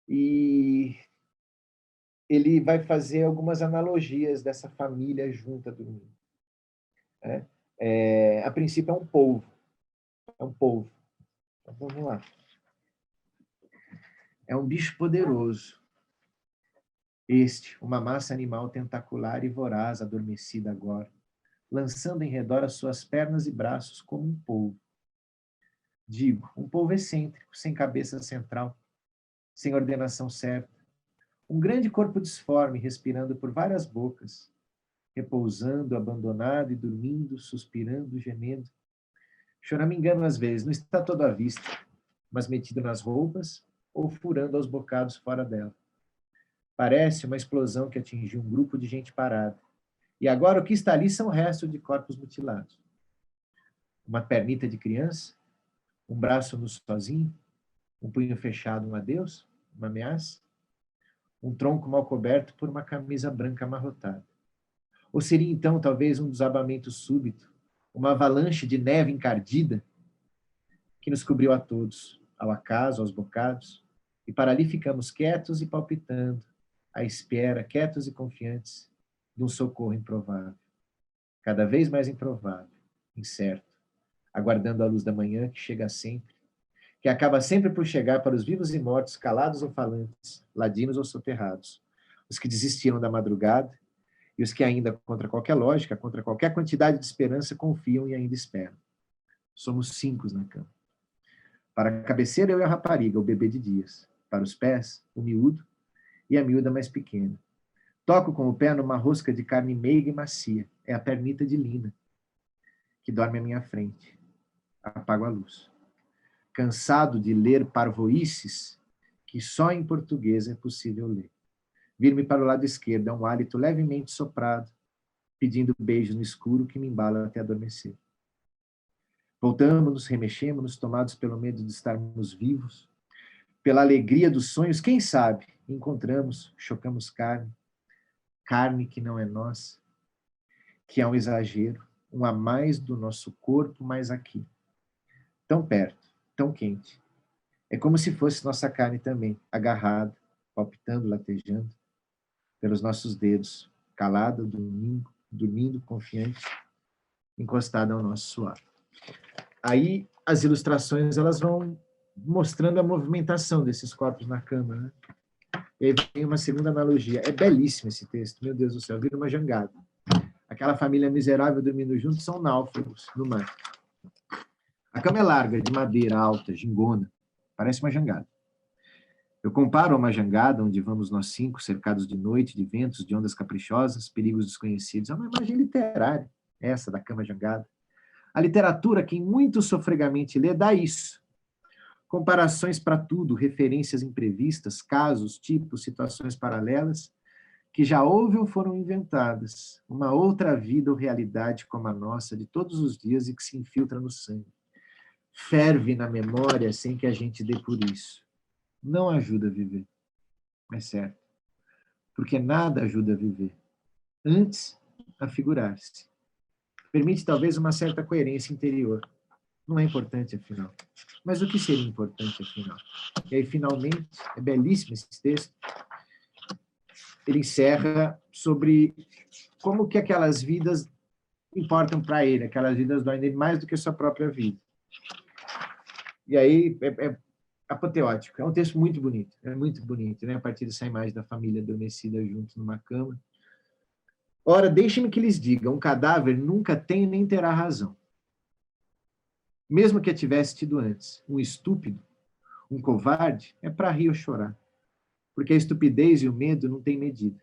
E ele vai fazer algumas analogias dessa família junta dormindo. A princípio é um polvo. Então, vamos lá. É um bicho poderoso. Uma massa animal tentacular e voraz, adormecida agora, lançando em redor as suas pernas e braços como um polvo. Digo, um polvo excêntrico, sem cabeça central, sem ordenação certa, um grande corpo disforme, respirando por várias bocas, repousando, abandonado e dormindo, suspirando, gemendo. Choramingando às vezes, não está todo à vista, mas metido nas roupas ou furando aos bocados fora dela. Parece uma explosão que atingiu um grupo de gente parada. E agora o que está ali são restos de corpos mutilados. Uma pernita de criança, um braço no sozinho, um punho fechado, um adeus, uma ameaça, um tronco mal coberto por uma camisa branca amarrotada. Ou seria então talvez um desabamento súbito, uma avalanche de neve encardida que nos cobriu a todos, ao acaso, aos bocados, e para ali ficamos quietos e palpitando, à espera, quietos e confiantes, de um socorro improvável. Cada vez mais improvável, incerto, aguardando a luz da manhã que chega sempre, que acaba sempre por chegar para os vivos e mortos, calados ou falantes, ladinos ou soterrados, os que desistiram da madrugada e os que ainda, contra qualquer lógica, contra qualquer quantidade de esperança, confiam e ainda esperam. Somos 5 na cama. Para a cabeceira, eu e a rapariga, o bebê de dias. Para os pés, o miúdo e a miúda mais pequena. Toco com o pé numa rosca de carne meiga e macia. É a pernita de Lina, que dorme à minha frente. Apago a luz. Cansado de ler parvoíces que só em português é possível ler. Vir-me para o lado esquerdo é um hálito levemente soprado, pedindo beijo no escuro que me embala até adormecer. Voltamos-nos, remexemos-nos, tomados pelo medo de estarmos vivos, pela alegria dos sonhos, quem sabe, encontramos, chocamos carne que não é nossa, que é um exagero, um a mais do nosso corpo, mais aqui. Tão perto, tão quente. É como se fosse nossa carne também, agarrada, palpitando, latejando, pelos nossos dedos, calada, dormindo, confiante, encostada ao nosso suor. Aí as ilustrações elas vão mostrando a movimentação desses corpos na cama, né? E aí vem uma segunda analogia. É belíssimo esse texto, meu Deus do céu, vira uma jangada. Aquela família miserável dormindo juntos são náufragos no mar. A cama é larga, de madeira alta, gingona, parece uma jangada. Eu comparo a uma jangada onde vamos nós 5, cercados de noite, de ventos, de ondas caprichosas, perigos desconhecidos. É uma imagem literária, essa da cama jangada. A literatura, quem muito sofregamente lê, dá isso. Comparações para tudo, referências imprevistas, casos, tipos, situações paralelas, que já houve ou foram inventadas. Uma outra vida ou realidade como a nossa, de todos os dias e que se infiltra no sangue. Ferve na memória sem que a gente dê por isso. Não ajuda a viver, é certo. Porque nada ajuda a viver. Antes, a figurar-se. Permite talvez uma certa coerência interior. Não é importante, afinal. Mas o que seria importante, afinal? E aí, finalmente, é belíssimo esse texto, ele encerra sobre como que aquelas vidas importam para ele, aquelas vidas doem nele mais do que a sua própria vida. E aí, é apoteótico. É um texto muito bonito, né? A partir dessa imagem da família adormecida juntos numa cama. Ora, deixem-me que lhes diga, um cadáver nunca tem nem terá razão. Mesmo que a tivesse tido antes. Um estúpido, um covarde, é para rir ou chorar. Porque a estupidez e o medo não têm medida.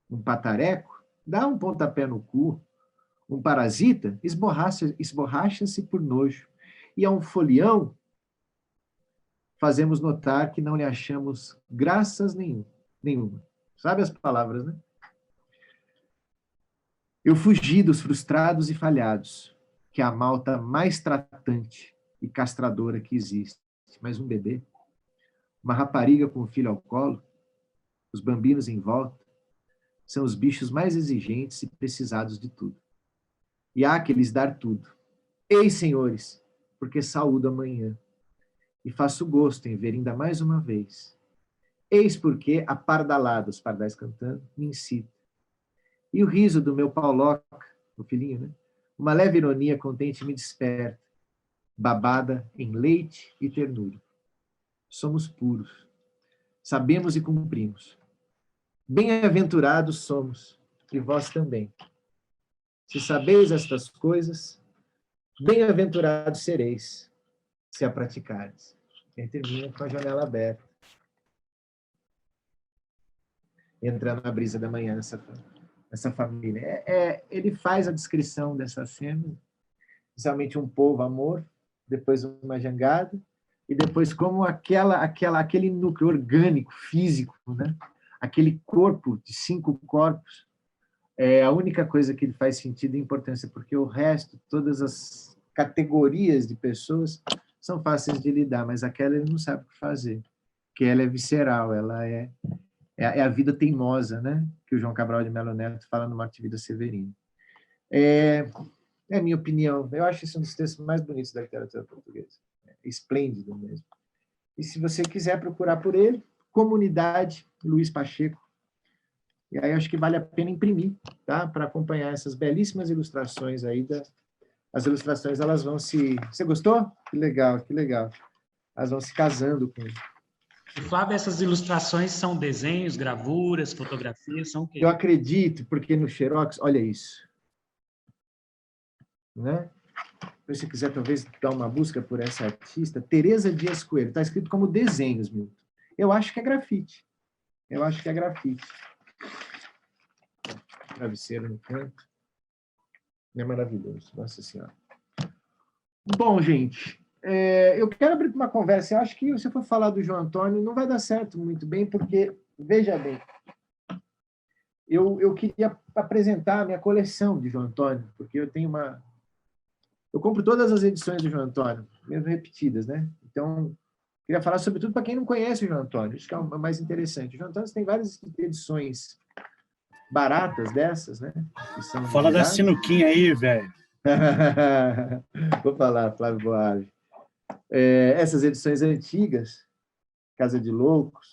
Um patareco dá um pontapé no cu. Um parasita esborracha-se por nojo. E a um folião fazemos notar que não lhe achamos graças nenhuma. Sabe as palavras, né? Eu fugi dos frustrados e falhados, que é a malta mais tratante e castradora que existe. Mas um bebê, uma rapariga com um filho ao colo, os bambinos em volta, são os bichos mais exigentes e precisados de tudo. E há que lhes dar tudo. Ei, senhores, porque saúdo amanhã. E faço gosto em ver ainda mais uma vez. Eis porque a pardalada, os pardais cantando, me incita. E o riso do meu Pauloca, o filhinho, né? Uma leve ironia contente me desperta, babada em leite e ternura. Somos puros. Sabemos e cumprimos. Bem-aventurados somos, e vós também. Se sabeis estas coisas, bem-aventurados sereis, se a praticares. Ele termina com a janela aberta, entrando na brisa da manhã nessa família. Ele faz a descrição dessa cena, inicialmente um povo amor, depois uma jangada, e depois como aquele núcleo orgânico, físico, né? Aquele corpo de 5 corpos, é a única coisa que faz sentido e importância, porque o resto, todas as categorias de pessoas são fáceis de lidar, mas aquela ele não sabe o que fazer, porque ela é visceral, ela é a vida teimosa, né? Que o João Cabral de Melo Neto fala no Morte e Vida Severino. É a minha opinião. Eu acho esse um dos textos mais bonitos da literatura portuguesa. É esplêndido mesmo. E se você quiser procurar por ele, Comunidade, Luiz Pacheco. E aí acho que vale a pena imprimir, tá? Para acompanhar essas belíssimas ilustrações aí. As ilustrações, elas vão se... Você gostou? Que legal, que legal. Elas vão se casando com... E, Flávio, essas ilustrações são desenhos, gravuras, fotografias, são o quê? Eu acredito, porque no Xerox, olha isso. Né? Se você quiser talvez dar uma busca por essa artista, Teresa Dias Coelho, está escrito como desenhos, Milton. Eu acho que é grafite. Travesseiro no canto. É maravilhoso, nossa senhora. Bom, gente, eu quero abrir uma conversa. Eu acho que se eu for falar do João Antônio, não vai dar certo muito bem, porque, veja bem, eu queria apresentar a minha coleção de João Antônio, porque eu tenho uma... Eu compro todas as edições do João Antônio, mesmo repetidas, né? Então, queria falar sobretudo para quem não conhece o João Antônio, isso que é o mais interessante. O João Antônio tem várias edições baratas dessas, né? Que são Fala da sinuquinha aí, velho. Vou falar, Flávio Boave. Essas edições antigas, Casa de Loucos,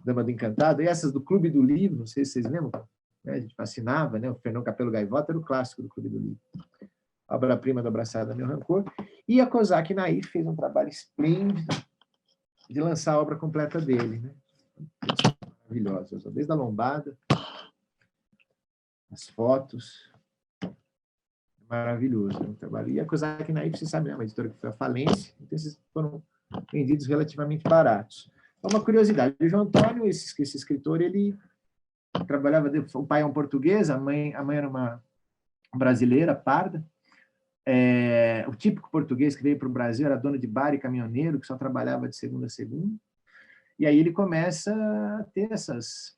Dama do Encantado, e essas do Clube do Livro, não sei se vocês lembram, né? A gente fascinava, né? O Fernão Capelo Gaivota era o clássico do Clube do Livro. Obra-prima do Abraçada Meu Rancor. E a Kozak Naif fez um trabalho esplêndido de lançar a obra completa dele, né? Maravilhosa, desde a lombada, as fotos, maravilhoso, é um trabalho. E a Kozak Naif, você sabe, é uma editora que foi à falência, então esses foram vendidos relativamente baratos. É uma curiosidade. O João Antônio, esse escritor, ele trabalhava... O pai é um português, a mãe era uma brasileira, parda. O típico português que veio para o Brasil era dono de bar e caminhoneiro, que só trabalhava de segunda a segunda. E aí ele começa a ter esses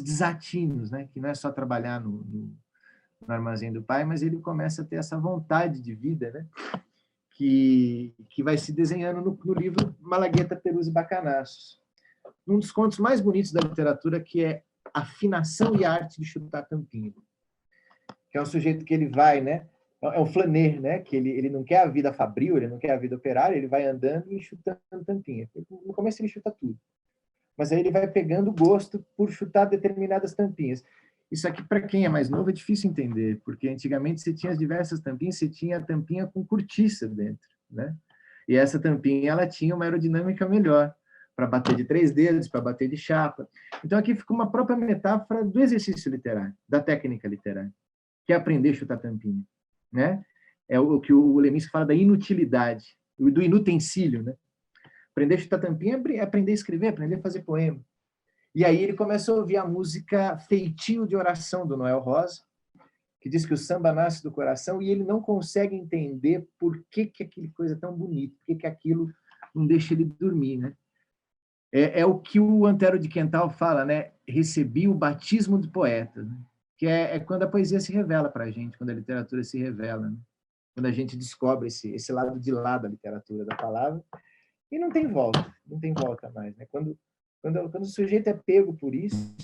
desatinos, né? Que não é só trabalhar no armazém do pai, mas ele começa a ter essa vontade de vida, né? Que vai se desenhando no livro Malagueta, Perus e Bacanaços. Um dos contos mais bonitos da literatura, que é Afinação e a Arte de Chutar Tampinha. Que é um sujeito que ele vai, né? É um flaner, né? Que ele não quer a vida fabril, ele não quer a vida operária, ele vai andando e chutando tampinha. No começo ele chuta tudo. Mas aí ele vai pegando gosto por chutar determinadas tampinhas. Isso aqui, para quem é mais novo, é difícil entender, porque antigamente você tinha as diversas tampinhas, você tinha a tampinha com cortiça dentro, né? E essa tampinha, ela tinha uma aerodinâmica melhor, para bater de 3 dedos, para bater de chapa. Então aqui fica uma própria metáfora do exercício literário, da técnica literária, que é aprender a chutar tampinha, né? É o que o Leminski fala da inutilidade, do inutensílio, né? Aprender a chutar tampinha é aprender a escrever, aprender a fazer poema. E aí ele começa a ouvir a música Feitio de Oração, do Noel Rosa, que diz que o samba nasce do coração, e ele não consegue entender por que aquela coisa é tão bonita, por que aquilo não deixa ele dormir, né? É o que o Antero de Quental fala, né? Recebi o batismo de poeta, né? Que é quando a poesia se revela para a gente, quando a literatura se revela, né? Quando a gente descobre esse lado de lá da literatura, da palavra, e não tem volta mais, né? Quando o sujeito é pego por isso,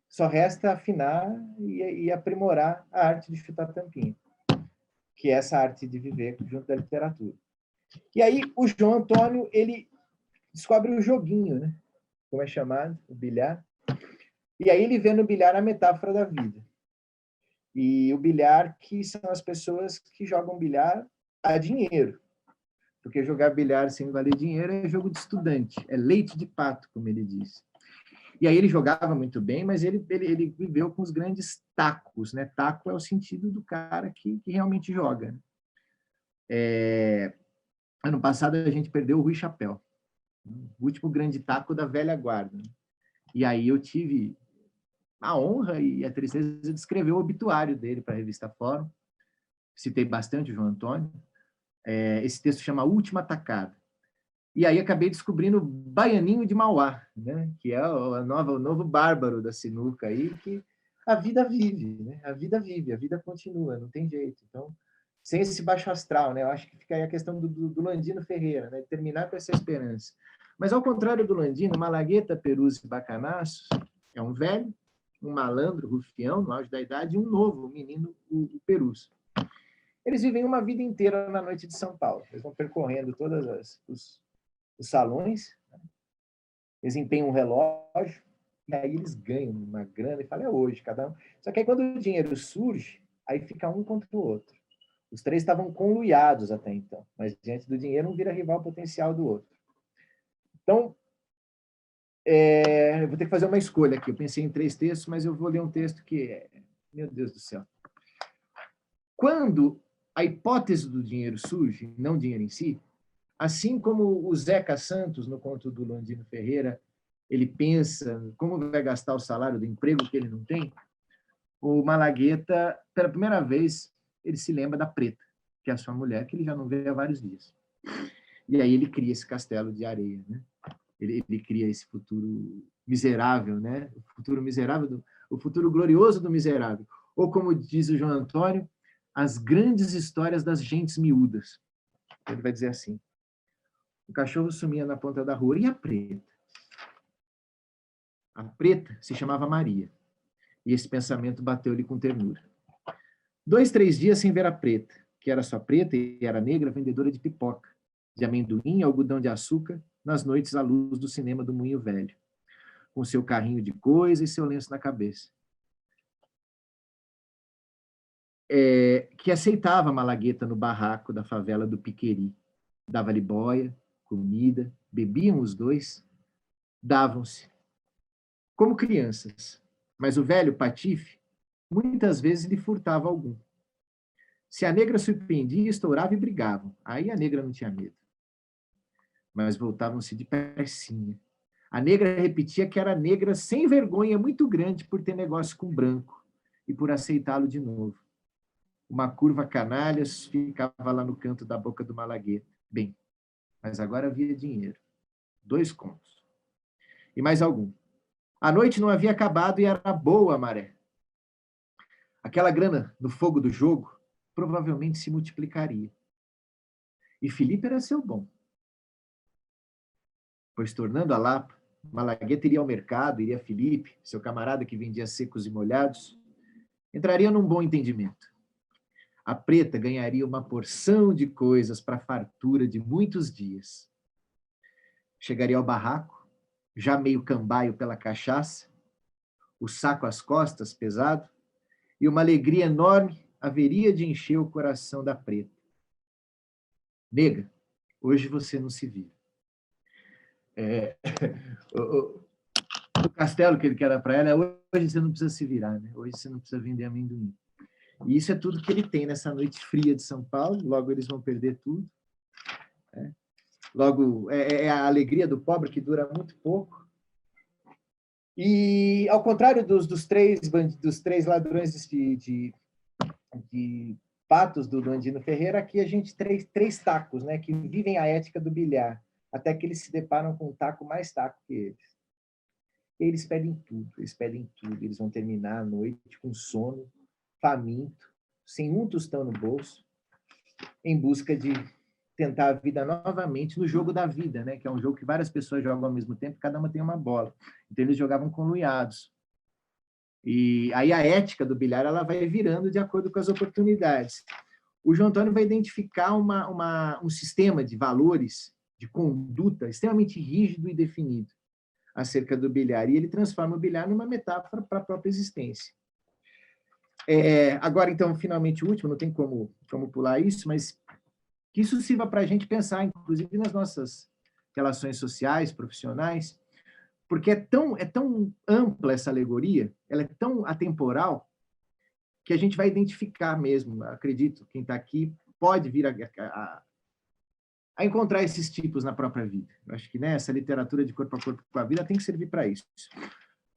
só resta afinar e aprimorar a arte de chutar tampinha, que é essa arte de viver junto da literatura. E aí o João Antônio, ele descobre o joguinho, né? Como é chamado, o bilhar. E aí ele vê no bilhar a metáfora da vida. E o bilhar, que são as pessoas que jogam bilhar a dinheiro. Porque jogar bilhar sem valer dinheiro é jogo de estudante, é leite de pato, como ele diz. E aí ele jogava muito bem, mas ele viveu com os grandes tacos, né? Taco é o sentido do cara que realmente joga. Ano passado a gente perdeu o Rui Chapéu, o último grande taco da velha guarda. E aí eu tive a honra e a tristeza de escrever o obituário dele para a revista Fórum. Citei bastante o João Antônio. Esse texto chama Última Tacada. E aí acabei descobrindo o Baianinho de Mauá, né? Que é o novo bárbaro da sinuca aí, que a vida vive, né? A vida continua, não tem jeito. Então, sem esse baixo astral, né? Eu acho que fica aí a questão do Landino Ferreira, né? Terminar com essa esperança. Mas, ao contrário do Landino, Malagueta, Perus e Bacanaços é um velho, um malandro, rufião, no auge da idade, e um novo, um menino, o Perus. Eles vivem uma vida inteira na noite de São Paulo. Eles vão percorrendo todos os salões, né? Eles empenham um relógio, e aí eles ganham uma grana e falam, é hoje, cada um. Só que aí quando o dinheiro surge, aí fica um contra o outro. Os 3 estavam conluiados até então, mas diante do dinheiro um vira rival potencial do outro. Então, eu vou ter que fazer uma escolha aqui. Eu pensei em 3 textos, mas eu vou ler um texto que meu Deus do céu. Quando a hipótese do dinheiro surge, não o dinheiro em si, assim como o Zeca Santos, no conto do Landino Ferreira, ele pensa como vai gastar o salário do emprego que ele não tem, o Malagueta, pela primeira vez, ele se lembra da Preta, que é a sua mulher, que ele já não vê há vários dias. E aí ele cria esse castelo de areia, né? Ele cria esse futuro miserável, né? O futuro miserável, o futuro glorioso do miserável. Ou, como diz o João Antônio, as grandes histórias das gentes miúdas. Ele vai dizer assim: o cachorro sumia na ponta da rua. E a Preta? A Preta se chamava Maria. E esse pensamento bateu-lhe com ternura. 2, 3 dias sem ver a Preta, que era só preta e era negra, vendedora de pipoca, de amendoim e algodão de açúcar, nas noites à luz do cinema do Moinho Velho, com seu carrinho de coisa e seu lenço na cabeça. Que aceitava a Malagueta no barraco da favela do Piqueri. Dava-lhe boia, comida, bebiam os 2, davam-se, como crianças. Mas o velho Patife, muitas vezes lhe furtava algum. Se a negra surpreendia, estourava e brigavam. Aí a negra não tinha medo. mas voltavam-se depressinha. A negra repetia que era negra sem vergonha muito grande por ter negócio com branco e por aceitá-lo de novo. Uma curva canalhas ficava lá no canto da boca do malagueta. Bem, mas agora havia dinheiro. 2 contos. E mais algum. A noite não havia acabado e era boa a maré. Aquela grana no fogo do jogo provavelmente se multiplicaria. E Felipe era seu bom. Pois, tornando a Lapa, Malagueta iria ao mercado, iria Felipe, seu camarada que vendia secos e molhados, entraria num bom entendimento. A preta ganharia uma porção de coisas para a fartura de muitos dias. Chegaria ao barraco, já meio cambaio pela cachaça, o saco às costas, pesado, e uma alegria enorme haveria de encher o coração da preta. Nega, hoje você não se vira. O castelo que ele quer dar para ela é: hoje você não precisa se virar, né? Hoje você não precisa vender amendoim. E isso é tudo que ele tem nessa noite fria de São Paulo. Logo eles vão perder tudo. Né? Logo, é a alegria do pobre que dura muito pouco. E, ao contrário dos três ladrões de patos do Andino Ferreira, aqui a gente tem 3 tacos, né, que vivem a ética do bilhar, até que eles se deparam com um taco mais taco que eles. Eles pedem tudo, eles vão terminar a noite com sono, faminto, sem um tostão no bolso, em busca de tentar a vida novamente no jogo da vida, né? Que é um jogo que várias pessoas jogam ao mesmo tempo, cada uma tem uma bola. Então eles jogavam conluiados. E aí a ética do bilhar ela vai virando de acordo com as oportunidades. O João Antônio vai identificar um sistema de valores, de conduta extremamente rígido e definido acerca do bilhar, e ele transforma o bilhar numa metáfora para a própria existência. Agora, então, finalmente, o último, não tem como pular isso, mas que isso sirva para a gente pensar, inclusive, nas nossas relações sociais, profissionais, porque é tão ampla essa alegoria, ela é tão atemporal, que a gente vai identificar mesmo, acredito, quem está aqui pode vir a encontrar esses tipos na própria vida. Eu acho que essa literatura de corpo a corpo com a vida tem que servir para isso.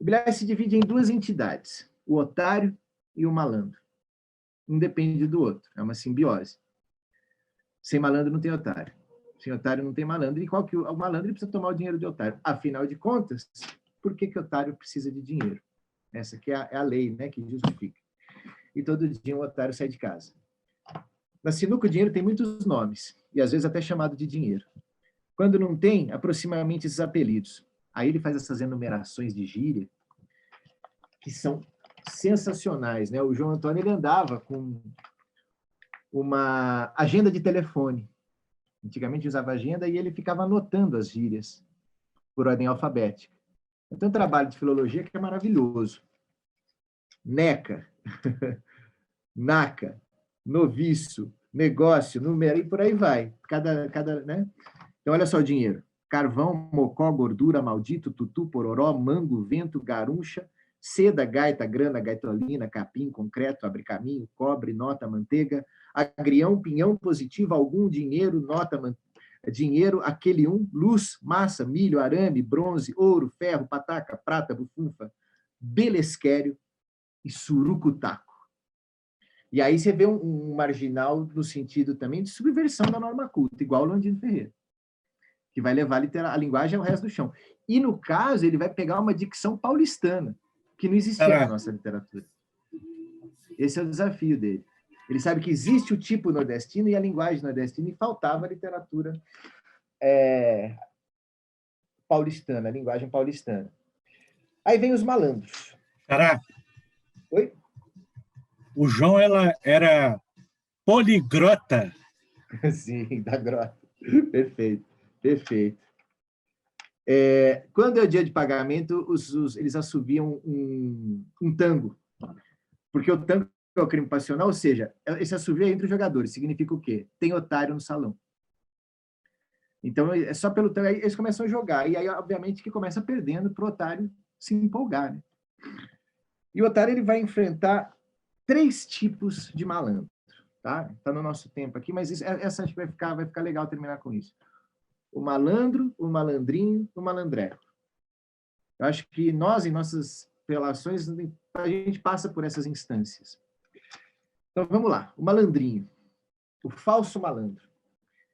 O bilhar se divide em 2 entidades, o otário e o malandro. Um depende do outro, é uma simbiose. Sem malandro não tem otário. Sem otário não tem malandro. E qual que o malandro ele precisa tomar o dinheiro de otário? Afinal de contas, por que otário precisa de dinheiro? Essa que é a lei, né, que justifica. E todo dia um otário sai de casa. Na sinuca, o dinheiro tem muitos nomes, e às vezes até chamado de dinheiro. Quando não tem, aproximadamente esses apelidos. Aí ele faz essas enumerações de gíria, que são sensacionais, né? O João Antônio ele andava com uma agenda de telefone. Antigamente usava agenda e ele ficava anotando as gírias por ordem alfabética. Então, um trabalho de filologia que é maravilhoso. Neca, naca, noviço, negócio, número, e por aí vai. Né? Então, olha só o dinheiro. Carvão, mocó, gordura, maldito, tutu, pororó, mango, vento, garuncha, seda, gaita, grana, gaitolina, capim, concreto, abre caminho, cobre, nota, manteiga, agrião, pinhão, positivo, algum, dinheiro, nota, dinheiro, aquele luz, massa, milho, arame, bronze, ouro, ferro, pataca, prata, bufunfa, belesquério e surucutaco. E aí você vê um marginal no sentido também de subversão da norma culta, igual o Landino Ferreira, que vai levar a linguagem ao resto do chão. E, no caso, ele vai pegar uma dicção paulistana, que não existia na nossa literatura. Esse é o desafio dele. Ele sabe que existe o tipo nordestino e a linguagem nordestina, e faltava a literatura paulistana, a linguagem paulistana. Aí vem os malandros. Caraca. Oi? O João era poligrota. Sim, da grota. Perfeito, perfeito. Quando é o dia de pagamento, eles assobiam um tango, porque o tango é o crime passional, ou seja, esse assovio é entre os jogadores, significa o quê? Tem otário no salão. Então, é só pelo tango, aí eles começam a jogar, e aí, obviamente, que começa perdendo para o otário se empolgar. Né? E o otário ele vai enfrentar 3 tipos de malandro. Tá no nosso tempo aqui, mas essa acho que vai ficar legal terminar com isso. o malandro, o malandrinho, o malandreco. Eu acho que nós, em nossas relações, a gente passa por essas instâncias. Então, vamos lá. O malandrinho, o falso malandro.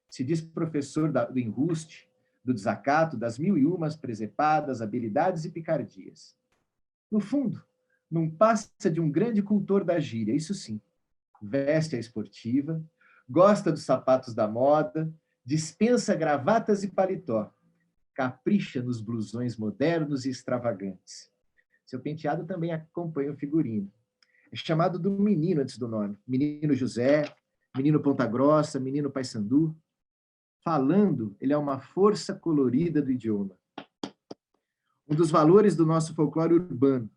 Se diz professor do enruste, do desacato, das mil e umas presepadas, habilidades e picardias. No fundo, não passa de um grande cultor da gíria, isso sim. Veste a esportiva, gosta dos sapatos da moda, dispensa gravatas e paletó, capricha nos blusões modernos e extravagantes. Seu penteado também acompanha o figurino. É chamado do menino antes do nome. Menino José, menino Ponta Grossa, menino Paissandu. Falando, ele é uma força colorida do idioma. Um dos valores do nosso folclore urbano,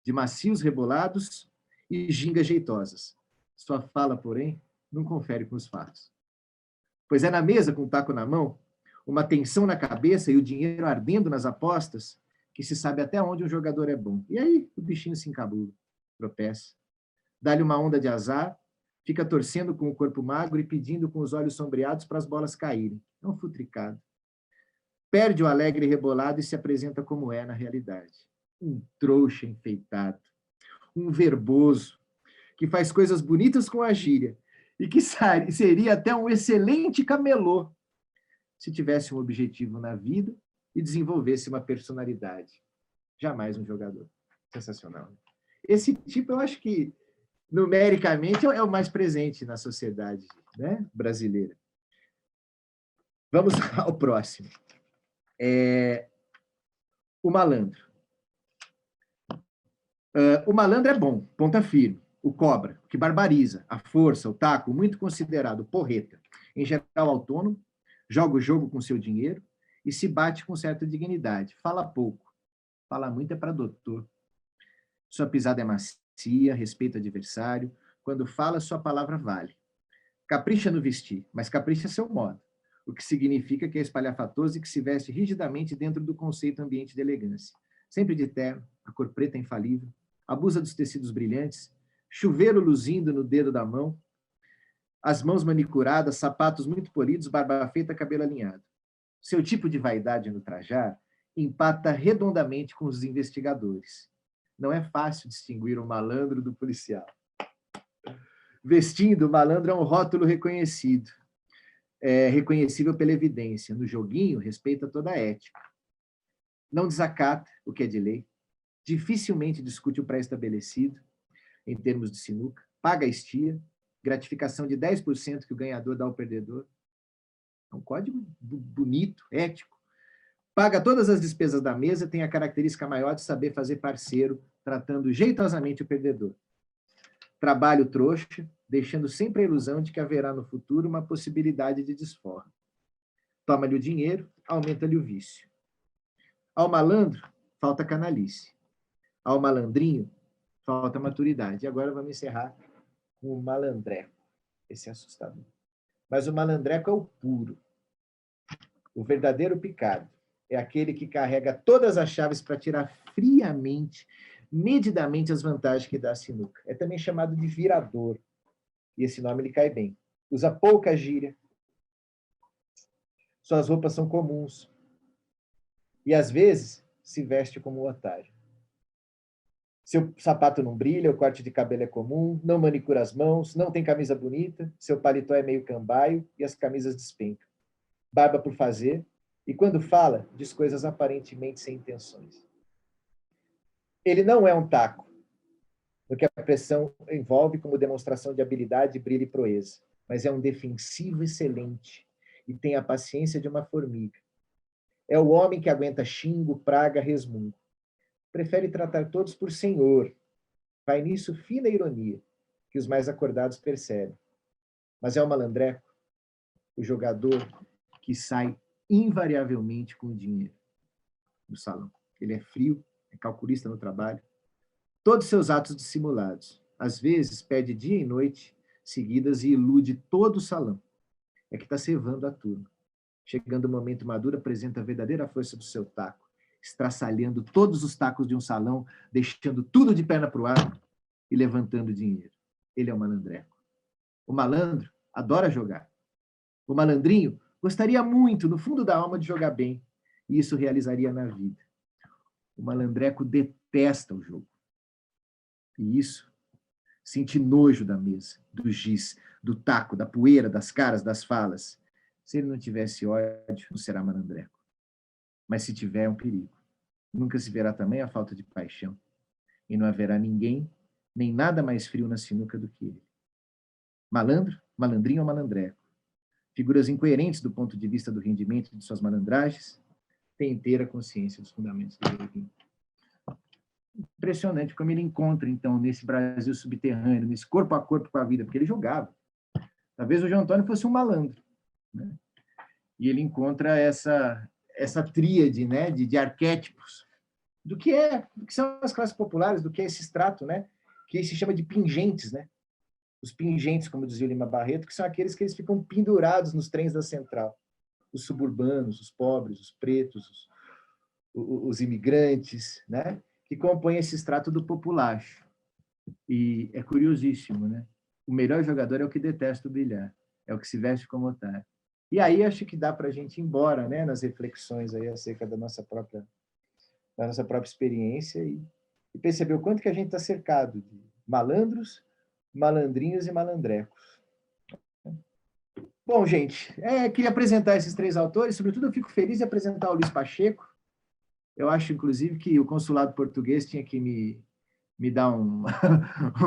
de macios rebolados e gingas jeitosas. Sua fala, porém, não confere com os fatos. Pois é na mesa, com o taco na mão, uma tensão na cabeça e o dinheiro ardendo nas apostas, que se sabe até onde um jogador é bom. E aí o bichinho se encabula, tropeça. Dá-lhe uma onda de azar, fica torcendo com o corpo magro e pedindo com os olhos sombreados para as bolas caírem. É um futricado. Perde o alegre rebolado e se apresenta como é na realidade. Um trouxa enfeitado, um verboso, que faz coisas bonitas com a gíria e que seria até um excelente camelô se tivesse um objetivo na vida e desenvolvesse uma personalidade. Jamais um jogador. Sensacional. Esse tipo, eu acho que, numericamente, é o mais presente na sociedade, né, brasileira. Vamos ao próximo. O malandro. O malandro é bom, ponta firme. O cobra, que barbariza. A força, o taco, muito considerado porreta. Em geral, autônomo, joga o jogo com seu dinheiro e se bate com certa dignidade. Fala pouco. Fala muito é para doutor. Sua pisada é macia, respeita o adversário. Quando fala, sua palavra vale. Capricha no vestir, mas capricha seu modo, o que significa que é espalhafatoso e que se veste rigidamente dentro do conceito ambiente de elegância. Sempre de terno, a cor preta é infalível, abusa dos tecidos brilhantes, chuveiro luzindo no dedo da mão, as mãos manicuradas, sapatos muito polidos, barba feita, cabelo alinhado. Seu tipo de vaidade no trajar empata redondamente com os investigadores. Não é fácil distinguir o malandro do policial. Vestindo, o malandro é um rótulo reconhecido, reconhecível pela evidência. No joguinho, respeita toda a ética. Não desacata o que é de lei, dificilmente discute o pré-estabelecido, em termos de sinuca, paga a estia, gratificação de 10% que o ganhador dá ao perdedor. É um código bonito, ético. Paga todas as despesas da mesa, tem a característica maior de saber fazer parceiro, tratando jeitosamente o perdedor. Trabalho trouxa, deixando sempre a ilusão de que haverá no futuro uma possibilidade de desforra. Toma-lhe o dinheiro, aumenta-lhe o vício. Ao malandro, falta canalice. Ao malandrinho, falta maturidade. E agora vamos encerrar com o malandreco. Esse é assustador. Mas o malandreco é o puro. O verdadeiro picado é aquele que carrega todas as chaves para tirar friamente, medidamente as vantagens que dá a sinuca. É também chamado de virador. E esse nome lhe cai bem. Usa pouca gíria. Suas roupas são comuns. E, às vezes, se veste como um otário. Seu sapato não brilha, o corte de cabelo é comum, não manicura as mãos, não tem camisa bonita, seu paletó é meio cambaio e as camisas despencam. Barba por fazer, e quando fala, diz coisas aparentemente sem intenções. Ele não é um taco, no que a pressão envolve como demonstração de habilidade, brilho e proeza, mas é um defensivo excelente e tem a paciência de uma formiga. É o homem que aguenta xingo, praga, resmungo. Prefere tratar todos por senhor. Vai nisso fina ironia, que os mais acordados percebem. Mas é o malandreco, o jogador que sai invariavelmente com o dinheiro do salão. Ele é frio, é calculista no trabalho. Todos seus atos dissimulados. Às vezes, perde dia e noite seguidas e ilude todo o salão. É que está cevando a turma. Chegando o momento maduro, apresenta a verdadeira força do seu taco, estraçalhando todos os tacos de um salão, deixando tudo de perna para o ar e levantando dinheiro. Ele é o malandreco. O malandro adora jogar. O malandrinho Gostaria muito, no fundo da alma, de jogar bem, e isso realizaria na vida. O malandreco detesta o jogo. E isso, sente nojo da mesa, do giz, do taco, da poeira, das caras, das falas. Se ele não tivesse ódio, não será malandreco. Mas se tiver, é um perigo. Nunca se verá também a falta de paixão. E não haverá ninguém, nem nada mais frio na sinuca do que ele. Malandro, malandrinho ou malandreco. Figuras incoerentes do ponto de vista do rendimento de suas malandragens, têm inteira consciência dos fundamentos do joguinho. Impressionante como ele encontra, então, nesse Brasil subterrâneo, nesse corpo a corpo com a vida, porque ele jogava. Talvez o João Antônio fosse um malandro, né? E ele encontra essa tríade, né, de arquétipos do que são as classes populares, do que é esse extrato, né, que se chama de pingentes, né? Os pingentes, como dizia o Lima Barreto, que são aqueles que eles ficam pendurados nos trens da central. Os suburbanos, os pobres, os pretos, os imigrantes, né, que compõem esse extrato do populacho. E é curiosíssimo, né? O melhor jogador é o que detesta o bilhar, é o que se veste como otário. E aí acho que dá para a gente ir embora, né, nas reflexões aí acerca da nossa própria experiência e perceber o quanto que a gente está cercado de malandros, malandrinhos e malandrecos. Bom, gente, queria apresentar esses três autores, sobretudo eu fico feliz de apresentar o Luiz Pacheco. Eu acho, inclusive, que o consulado português tinha que me dar um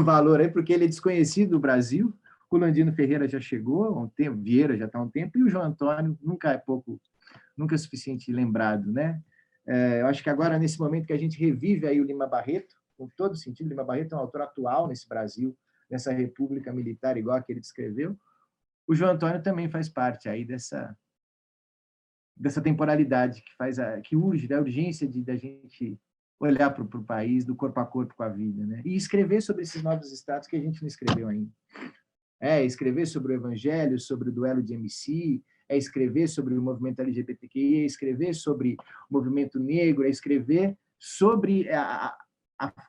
valor aí, porque ele é desconhecido no Brasil. O Landino Ferreira já chegou há um tempo, Vieira já está há um tempo, e o João Antônio nunca é suficiente lembrado, né? Eu acho que agora, nesse momento que a gente revive aí o Lima Barreto, com todo sentido, Lima Barreto é um autor atual nesse Brasil, nessa república militar igual a que ele descreveu, o João Antônio também faz parte aí dessa temporalidade que urge, da urgência da gente olhar para o país do corpo a corpo com a vida, né? E escrever sobre esses novos estados que a gente não escreveu ainda. Escrever sobre o evangelho, sobre o duelo de MC, escrever sobre o movimento LGBTQI, escrever sobre o movimento negro, escrever sobre,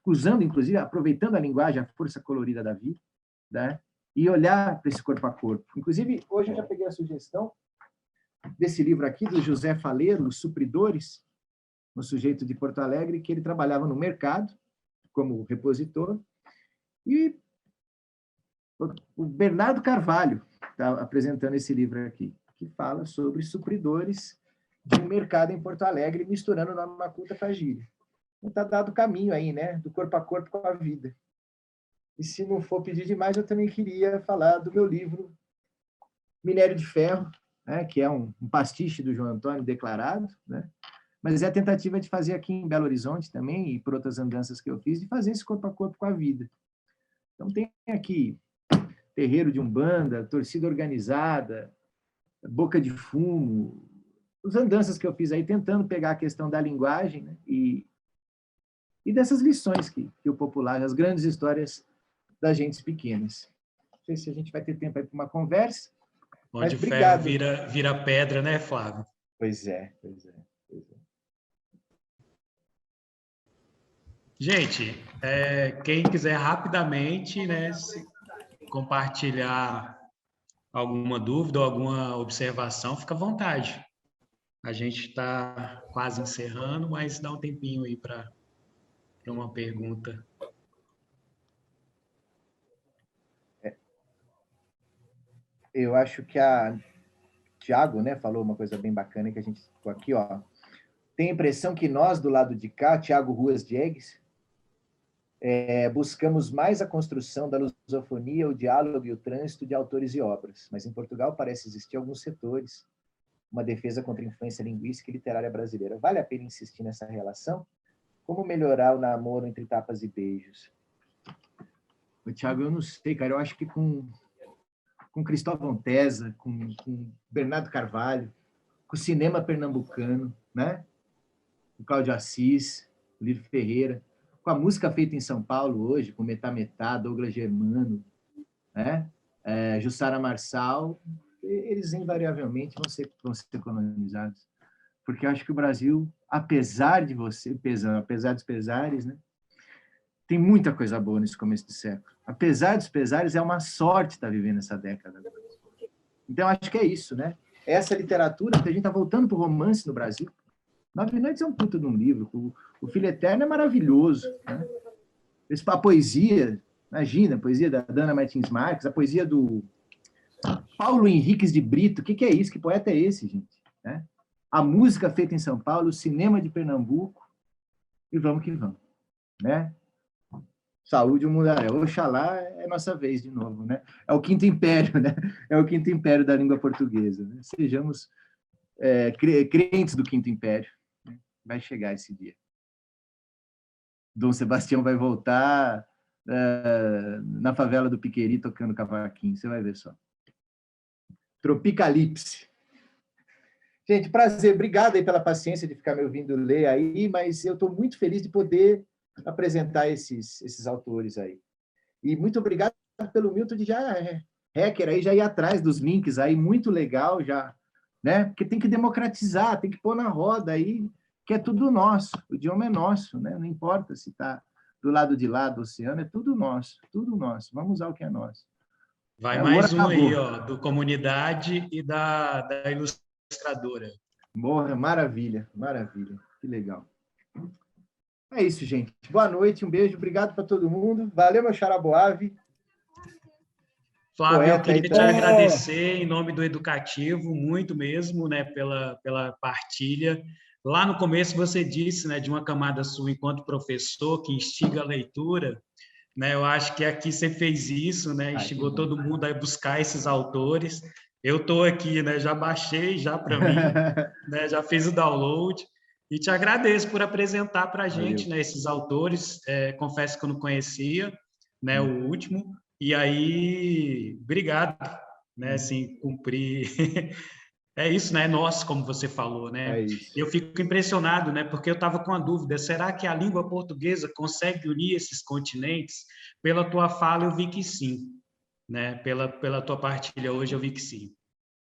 usando, inclusive, aproveitando a linguagem, a força colorida da vida, né? E olhar para esse corpo a corpo. Inclusive, hoje eu já peguei a sugestão desse livro aqui, do José Faleiro, Os Supridores, um sujeito de Porto Alegre, que ele trabalhava no mercado, como repositor, e o Bernardo Carvalho está apresentando esse livro aqui, que fala sobre supridores de um mercado em Porto Alegre, misturando norma culta com a gíria. Então, está dado o caminho aí, né, do corpo a corpo com a vida. E se não for pedir demais, eu também queria falar do meu livro Minério de Ferro, né, que é um pastiche do João Antônio declarado, né, mas é a tentativa de fazer aqui em Belo Horizonte também, e por outras andanças que eu fiz, de fazer esse corpo a corpo com a vida. Então tem aqui terreiro de Umbanda, torcida organizada, boca de fumo, as andanças que eu fiz aí, tentando pegar a questão da linguagem, né, e dessas lições que o popular, as grandes histórias das gentes pequenas. Não sei se a gente vai ter tempo aí para uma conversa. Onde o ferro vira pedra, né, Flávio? Pois é. Gente, quem quiser rapidamente, né, compartilhar alguma dúvida ou alguma observação, fica à vontade. A gente está quase encerrando, mas dá um tempinho aí para uma pergunta. Eu acho que a Tiago, né, falou uma coisa bem bacana que a gente ficou aqui, ó. Tem a impressão que nós, do lado de cá, Tiago Ruas Diegues, buscamos mais a construção da lusofonia, o diálogo e o trânsito de autores e obras. Mas em Portugal parece existir alguns setores, uma defesa contra a influência linguística e literária brasileira. Vale a pena insistir nessa relação? Como melhorar o namoro entre tapas e beijos? Tiago, eu não sei, cara. Eu acho que com Cristóvão Tesa, com Bernardo Carvalho, com o cinema pernambucano, né? O Cláudio Assis, o Lírio Ferreira, com a música feita em São Paulo hoje, com Metá Metá, Douglas Germano, né? Jussara Marçal, eles invariavelmente vão ser colonizados. Porque eu acho que o Brasil, apesar dos pesares, né? Tem muita coisa boa nesse começo do século. Apesar dos pesares, é uma sorte estar vivendo essa década. Então, acho que é isso, né? essa literatura, que a gente está voltando para o romance no Brasil. 9 Noites é um puto de um livro. O Filho Eterno é maravilhoso. Né? A poesia, imagina, a poesia da Dana Martins Marques, a poesia do Paulo Henriques de Brito. O que é isso? Que poeta é esse, gente? Né? A música feita em São Paulo, o cinema de Pernambuco, e vamos que vamos. Né? Saúde, o mundaré. Oxalá é nossa vez de novo, né? É o quinto império, né? É o quinto império da língua portuguesa. Né? Sejamos crentes do quinto império. Né? Vai chegar esse dia. Dom Sebastião vai voltar na favela do Piqueri tocando cavaquinho. Você vai ver só. Tropicalipse. Gente, prazer. Obrigado aí pela paciência de ficar me ouvindo ler aí, mas eu estou muito feliz de poder apresentar esses autores aí. E muito obrigado pelo Milton de hacker aí, já ir atrás dos links aí, muito legal já, né? Porque tem que democratizar, tem que pôr na roda aí, que é tudo nosso, o idioma é nosso, né? Não importa se está do lado de lá do oceano, é tudo nosso, vamos usar o que é nosso. Vai mais um aí, ó, do Comunidade e da ilustradora. Morra, maravilha, que legal. É isso, gente. Boa noite, um beijo, obrigado para todo mundo. Valeu, meu xaraboave. Flávio, eu queria te agradecer em nome do Educativo, muito mesmo, né, pela partilha. Lá no começo você disse, né, de uma camada sua enquanto professor que instiga a leitura, né? Eu acho que aqui você fez isso, né? Instigou todo mundo a buscar esses autores. Eu estou aqui, né? Já baixei já para mim, né? Já fiz o download. E te agradeço por apresentar para a gente, né, esses autores. Confesso que eu não conhecia, né, o último. E aí, obrigado, né? Assim, cumprir. É isso, né? É nosso, como você falou, né? Eu fico impressionado, né? Porque eu estava com a dúvida: será que a língua portuguesa consegue unir esses continentes? Pela tua fala, eu vi que sim, né? Pela tua partilha hoje, eu vi que sim,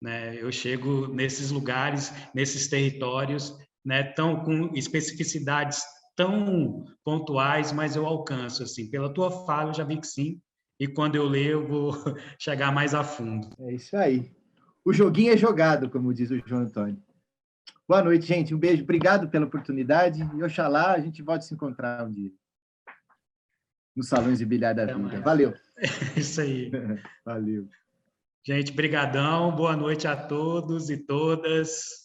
né? Eu chego nesses lugares, nesses territórios, né? Tão com especificidades tão pontuais, mas eu alcanço assim. Pela tua fala, eu já vi que sim. E quando eu ler, eu vou chegar mais a fundo. É isso aí. O joguinho é jogado, como diz o João Antônio. Boa noite, gente. Um beijo. Obrigado pela oportunidade. E oxalá a gente volte a se encontrar um dia. Nos salões de bilhar da vida. Valeu. Isso aí. Valeu. Gente, brigadão. Boa noite a todos e todas.